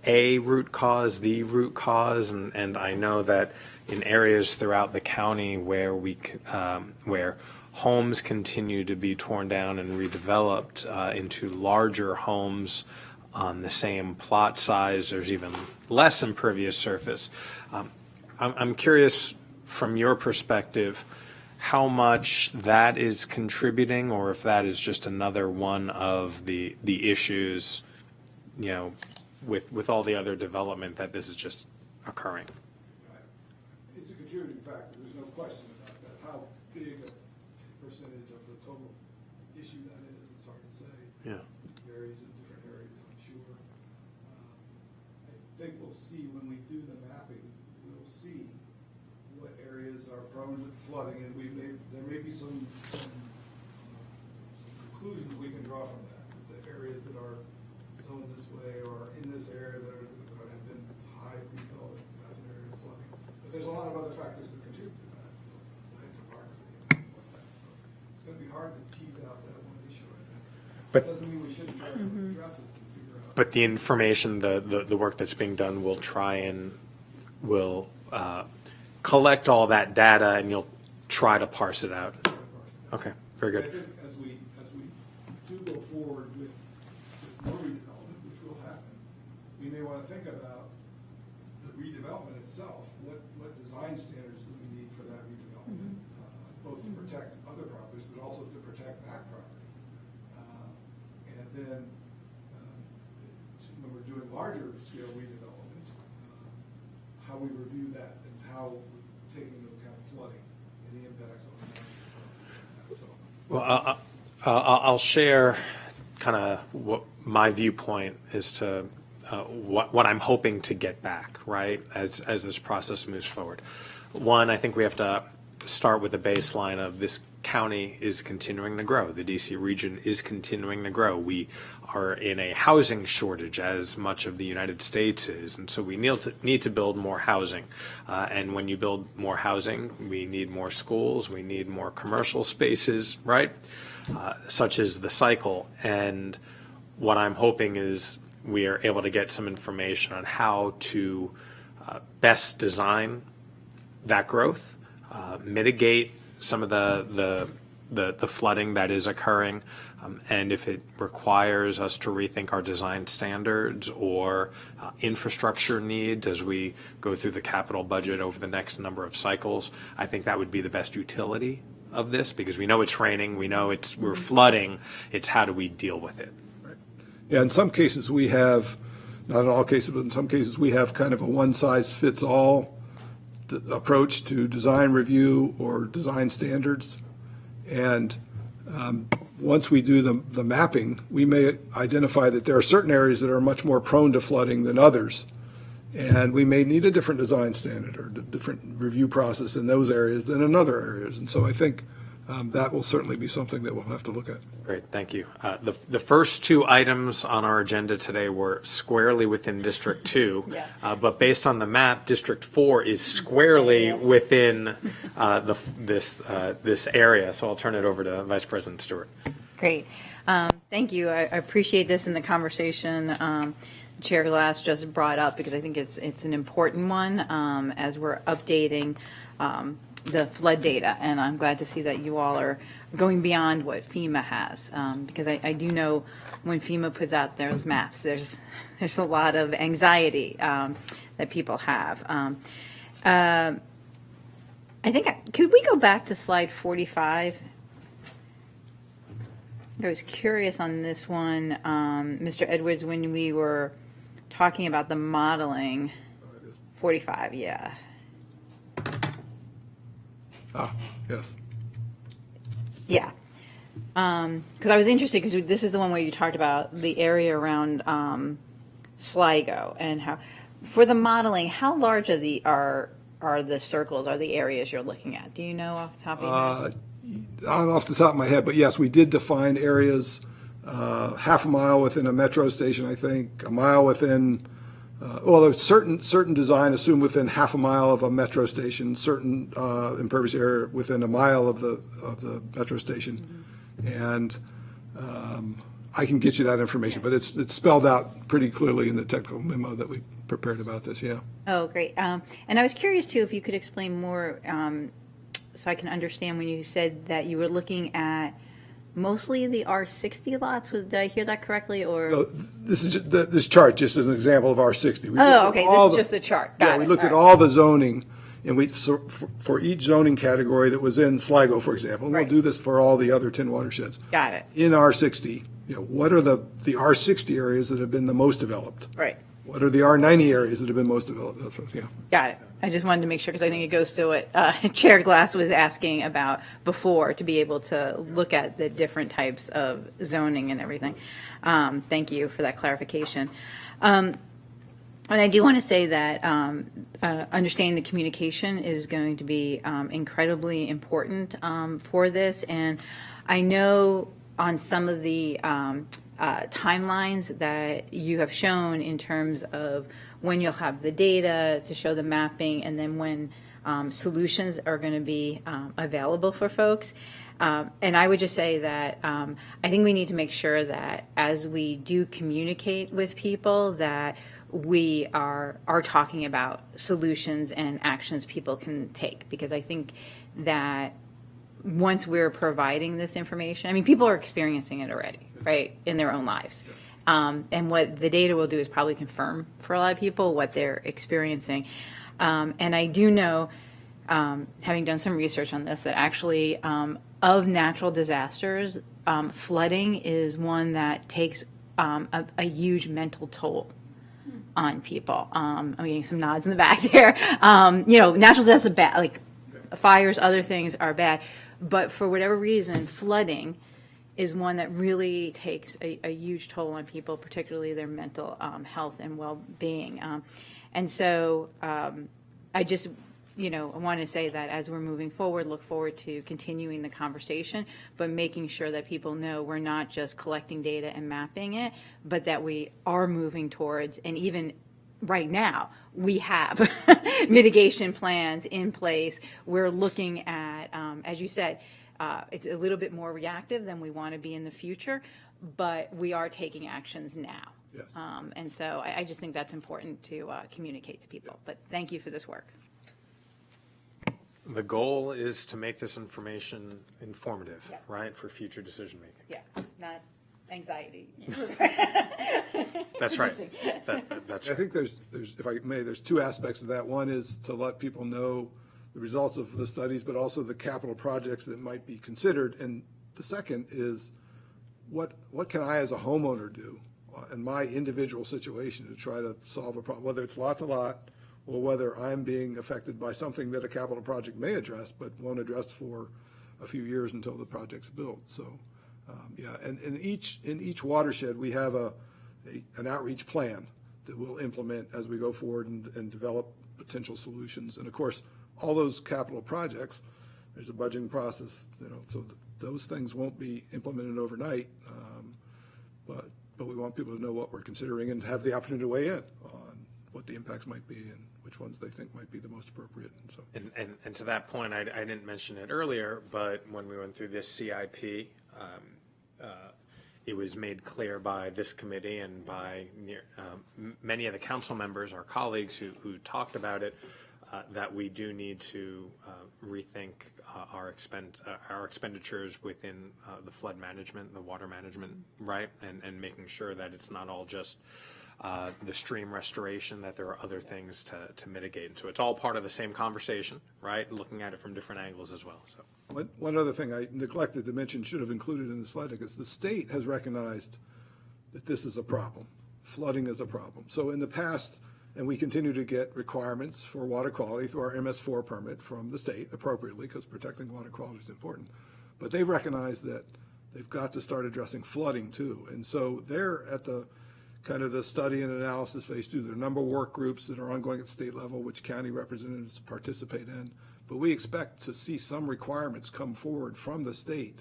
B: a root cause, the root cause, and I know that in areas throughout the county where where homes continue to be torn down and redeveloped into larger homes on the same plot size, there's even less impervious surface. I'm curious from your perspective how much that is contributing, or if that is just another one of the issues, with all the other development that this is just occurring.
K: It's a contributing factor. There's no question about that. How big a percentage of the total issue that is, it's hard to say.
B: Yeah.
K: It varies in different areas, I'm sure. I think we'll see when we do the mapping, we'll see what areas are prone to flooding, and there may be some conclusions we can draw from that. The areas that are zoned this way or in this area that have been high rebuilt, that's an area of flooding. But there's a lot of other factors that contribute to that, land topography and things like that. So it's going to be hard to tease out that one issue, I think.
B: But
K: it doesn't mean we shouldn't try to address it and figure out.
B: But the information, the work that's being done will collect all that data, and you'll try to parse it out. Okay, very good.
K: I think as we do go forward with more redevelopment, which will happen, we may want to think about the redevelopment itself. What design standards do we need for that redevelopment, both to protect other properties, but also to protect that property. And then when we're doing larger scale redevelopment, how we review that and how we're taking into account flooding and the impacts on that. So.
B: Well, I'll share kind of what my viewpoint is to what I'm hoping to get back, right, as this process moves forward. One, I think we have to start with a baseline of this county is continuing to grow. The DC region is continuing to grow. We are in a housing shortage, as much of the United States is, and so we need to build more housing. And when you build more housing, we need more schools, we need more commercial spaces, right? Such is the cycle. And what I'm hoping is we are able to get some information on how to best design that growth, mitigate some of the flooding that is occurring, and if it requires us to rethink our design standards or infrastructure needs as we go through the capital budget over the next number of cycles, I think that would be the best utility of this, because we know it's raining, we know we're flooding, it's how do we deal with it.
K: Right. Yeah, in some cases we have, not in all cases, but in some cases we have kind of a one-size-fits-all approach to design review or design standards. And once we do the mapping, we may identify that there are certain areas that are much more prone to flooding than others. And we may need a different design standard or a different review process in those areas than in other areas. And so I think that will certainly be something that we'll have to look at.
B: Great, thank you. The first two items on our agenda today were squarely within District 2.
G: Yes.
B: But based on the map, District 4 is squarely within this area. So I'll turn it over to Vice President Stewart.
G: Great. Thank you. I appreciate this in the conversation Chair Glass just brought up, because I think it's an important one as we're updating the flood data. And I'm glad to see that you all are going beyond what FEMA has, because I do know when FEMA puts out those maps, there's a lot of anxiety that people have. I think, could we go back to slide 45? I was curious on this one, Mr. Edwards, when we were talking about the modeling. 45, yeah.
K: Yes.
G: Yeah. Because I was interested, because this is the one where you talked about the area around Sligo and how, for the modeling, how large are the circles, are the areas you're looking at? Do you know off the top of your head?
K: Not off the top of my head, but yes, we did define areas half a mile within a metro station, I think, a mile within, well, there's certain design assumed within half a mile of a metro station, certain impervious area within a mile of the metro station. And I can get you that information, but it's spelled out pretty clearly in the technical memo that we prepared about this, yeah.
G: Oh, great. And I was curious, too, if you could explain more, so I can understand when you said that you were looking at mostly the R60 lots. Did I hear that correctly, or?
K: No, this is this chart just as an example of R60.
G: Okay, this is just the chart. Got it.
K: We looked at all the zoning, and for each zoning category that was in Sligo, for example, and we'll do this for all the other 10 watersheds.
G: Got it.
K: In R60, what are the R60 areas that have been the most developed?
G: Right.
K: What are the R90 areas that have been most developed? That's what, yeah.
G: Got it. I just wanted to make sure, because I think it goes to what Chair Glass was asking about before, to be able to look at the different types of zoning and everything. Thank you for that clarification. And I do want to say that understanding the communication is going to be incredibly important for this. And I know on some of the timelines that you have shown in terms of when you'll have the data to show the mapping, and then when solutions are going to be available for folks. And I would just say that I think we need to make sure that as we do communicate with people, that we are talking about solutions and actions people can take, because I think that once we're providing this information, I mean, people are experiencing it already, right, in their own lives. And what the data will do is probably confirm for a lot of people what they're experiencing. And I do know, having done some research on this, that actually of natural disasters, flooding is one that takes a huge mental toll on people. I'm getting some nods in the back there. Natural disasters are bad, like fires, other things are bad. But for whatever reason, flooding is one that really takes a huge toll on people, particularly their mental health and well-being. And so I just, I want to say that as we're moving forward, look forward to continuing the conversation, but making sure that people know we're not just collecting data and mapping it, but that we are moving towards, and even right now, we have mitigation plans in place. We're looking at, as you said, it's a little bit more reactive than we want to be in the future, but we are taking actions now.
K: Yes.
G: And so I just think that's important to communicate to people. But thank you for this work.
B: The goal is to make this information informative,
G: Yeah.
B: right, for future decision-making.
G: Yeah, not anxiety.
B: That's right. That's
K: I
B: right.
K: think there's, if I may, there's two aspects of that. One is to let people know the results of the studies, but also the capital projects that might be considered. And the second is, what can I as a homeowner do in my individual situation to try to solve a problem, whether it's lot to lot, or whether I'm being affected by something that a capital project may address, but won't address for a few years until the project's built. So, and in each watershed, we have an outreach plan that we'll implement as we go forward and develop potential solutions. And of course, all those capital projects, there's a budgeting process, so those things won't be implemented overnight. But we want people to know what we're considering and have the opportunity to weigh in on what the impacts might be and which ones they think might be the most appropriate. And so,
B: and to that point, I didn't mention it earlier, but when we went through this CIP, it was made clear by this committee and by many of the council members, our colleagues who talked about it, that we do need to rethink our expenditures within the flood management, the water management, right? And making sure that it's not all just the stream restoration, that there are other things to mitigate. And so it's all part of the same conversation, right? Looking at it from different angles as well. So
K: one other thing I neglected to mention, should have included in the slide deck, is the state has recognized that this is a problem. Flooding is a problem. So in the past, and we continue to get requirements for water quality through our MS4 permit from the state appropriately, because protecting water quality is important. But they've recognized that they've got to start addressing flooding too. And so they're at the kind of the study and analysis phase too. There are a number of work groups that are ongoing at state level, which county representatives participate in. But we expect to see some requirements come forward from the state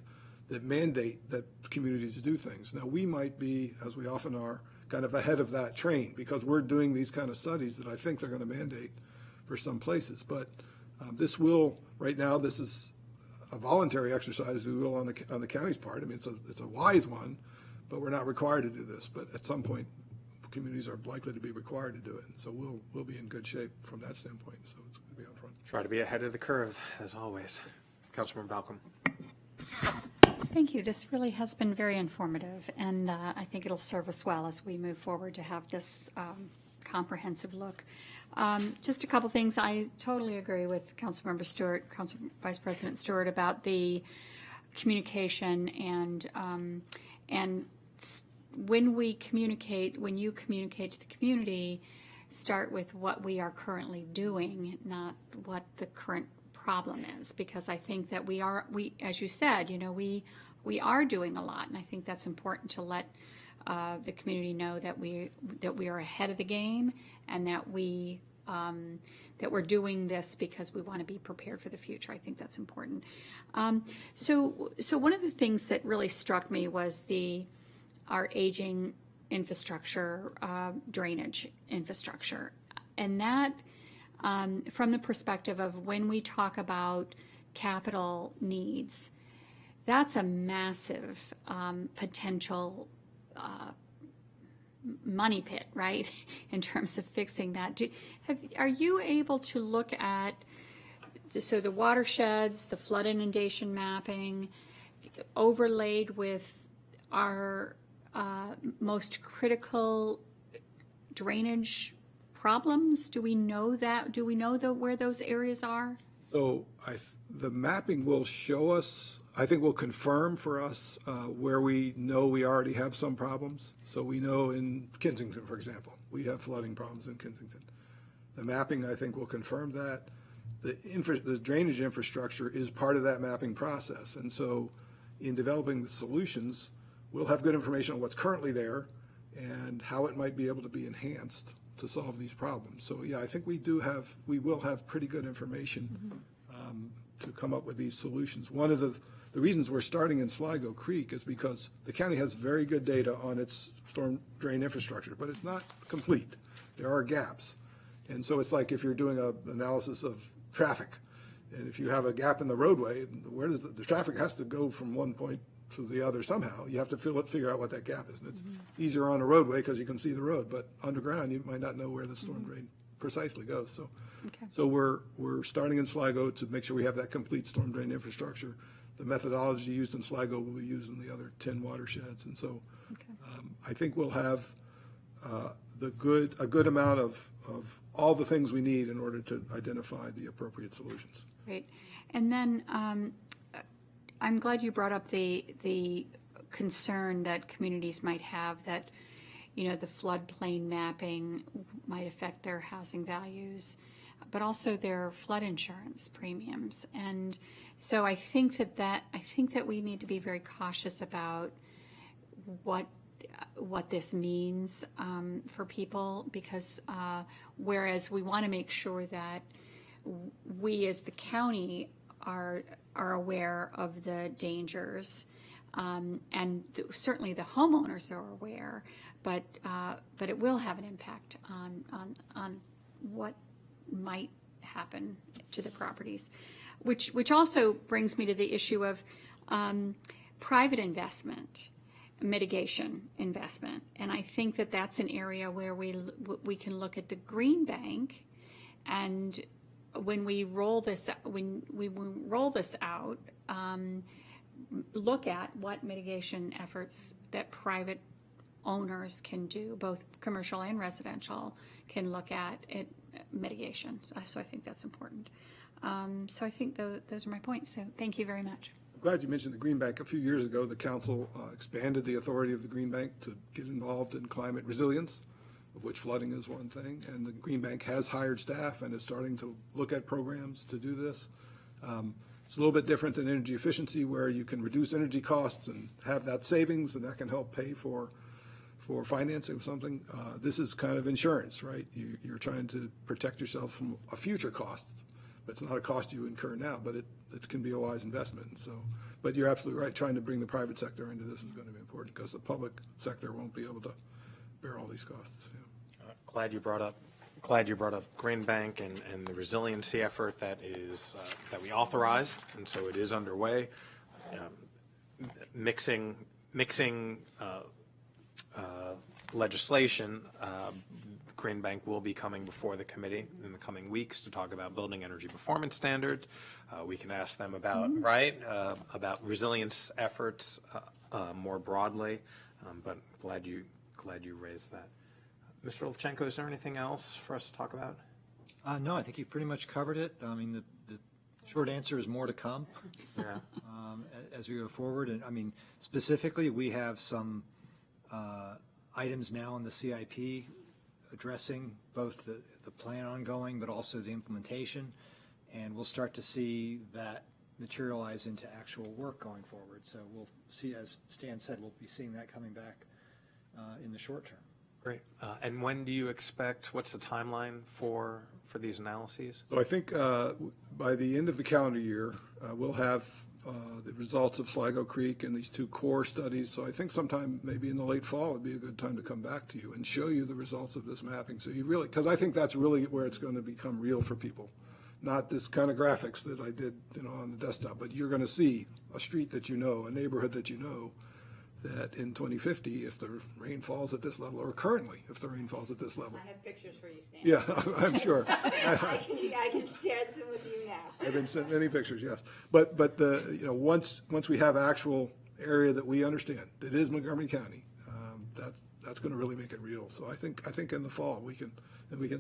K: that mandate that communities do things. Now, we might be, as we often are, kind of ahead of that train because we're doing these kind of studies that I think they're going to mandate for some places. But this will, right now, this is a voluntary exercise, we will, on the county's part. I mean, it's a wise one, but we're not required to do this. But at some point, communities are likely to be required to do it. And so we'll be in good shape from that standpoint. So it's going to be out front.
B: try to be ahead of the curve, as always. Councilmember Balcom.
E: Thank you. This really has been very informative, and I think it'll serve us well as we move forward to have this comprehensive look. Just a couple things. I totally agree with Councilmember Stewart, Council Vice President Stewart, about the communication and when we communicate, when you communicate to the community, start with what we are currently doing, not what the current problem is, because I think that we, as you said, we are doing a lot, and I think that's important to let the community know that we are ahead of the game, and that we're doing this because we want to be prepared for the future. I think that's important. So one of the things that really struck me was our aging infrastructure, drainage infrastructure, and that from the perspective of when we talk about capital needs, that's a massive potential money pit, right, in terms of fixing that. Are you able to look at, so the watersheds, the flood inundation mapping, overlaid with our most critical drainage problems? Do we know that? Do we know where those areas are?
K: So the mapping will show us, I think will confirm for us where we know we already have some problems. So we know in Kensington, for example, we have flooding problems in Kensington. The mapping, I think, will confirm that. The drainage infrastructure is part of that mapping process. And so in developing the solutions, we'll have good information on what's currently there and how it might be able to be enhanced to solve these problems. So yeah, I think we will have pretty good information to come up with these solutions. One of the reasons we're starting in Sligo Creek is because the county has very good data on its storm drain infrastructure, but it's not complete. There are gaps. And so it's like if you're doing an analysis of traffic, and if you have a gap in the roadway, where does the traffic has to go from one point to the other somehow. You have to figure out what that gap is. And it's easier on a roadway because you can see the road, but underground you might not know where the storm drain precisely goes. So, so we're starting in Sligo to make sure we have that complete storm drain infrastructure. The methodology used in Sligo will be used in the other 10 watersheds, and so I think we'll have a good amount of all the things we need in order to identify the appropriate solutions.
E: Great, and then. I'm glad you brought up the concern that communities might have that, the floodplain mapping might affect their housing values, but also their flood insurance premiums. And so I think that we need to be very cautious about what this means for people, because whereas we want to make sure that we as the county are aware of the dangers, and certainly the homeowners are aware, but it will have an impact on what might happen to the properties, which also brings me to the issue of private investment, mitigation investment, and I think that that's an area where we can look at the green bank, and when we roll this out, look at what mitigation efforts that private owners can do, both commercial and residential, can look at mitigation. So I think that's important. So I think those are my points. So thank you very much.
K: I'm glad you mentioned the Green Bank. A few years ago, the council expanded the authority of the Green Bank to get involved in climate resilience, of which flooding is one thing. And the Green Bank has hired staff and is starting to look at programs to do this. It's a little bit different than energy efficiency, where you can reduce energy costs and have that savings, and that can help pay for financing of something. This is kind of insurance, right? You're trying to protect yourself from a future cost. But it's not a cost you incur now, but it can be a wise investment. So, but you're absolutely right. Trying to bring the private sector into this is going to be important, because the public sector won't be able to bear all these costs. Yeah.
B: Glad you brought up Green Bank and the resiliency effort that we authorized, and so it is underway. Mixing legislation. Green Bank will be coming before the committee in the coming weeks to talk about building energy performance standards. We can ask them about about resilience efforts more broadly, but glad you raised that. Mr. Levchenko, is there anything else for us to talk about?
J: No, I think you pretty much covered it. I mean, the short answer is more to come.
B: Yeah.
J: As we go forward. And I mean, specifically, we have some items now in the CIP addressing both the plan ongoing, but also the implementation. And we'll start to see that materialize into actual work going forward. So we'll see, as Stan said, we'll be seeing that coming back in the short term.
B: Great. And when do you expect, what's the timeline for these analyses?
K: So I think by the end of the calendar year, we'll have the results of Sligo Creek and these two core studies. So I think sometime maybe in the late fall would be a good time to come back to you and show you the results of this mapping. So you really, because I think that's really where it's going to become real for people. Not this kind of graphics that I did, on the desktop, but you're going to see a street that you know, a neighborhood that you know, that in 2050, if the rain falls at this level, or currently, if the rain falls at this level.
G: I have pictures for you, Stan.
K: Yeah, I'm sure.
G: I can share them with you now.
K: I've been sent many pictures, yes. But once we have actual area that we understand, that is Montgomery County, that's going to really make it real. So I think in the fall we can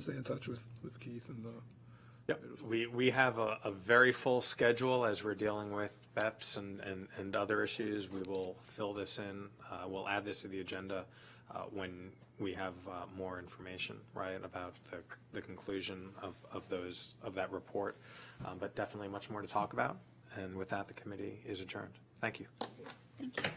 K: stay in touch with Keith and.
B: Yep. We have a very full schedule as we're dealing with BEPS and other issues. We will fill this in. We'll add this to the agenda when we have more information, right, about the conclusion of that report. But definitely much more to talk about. And with that, the committee is adjourned. Thank you.
E: Thank you.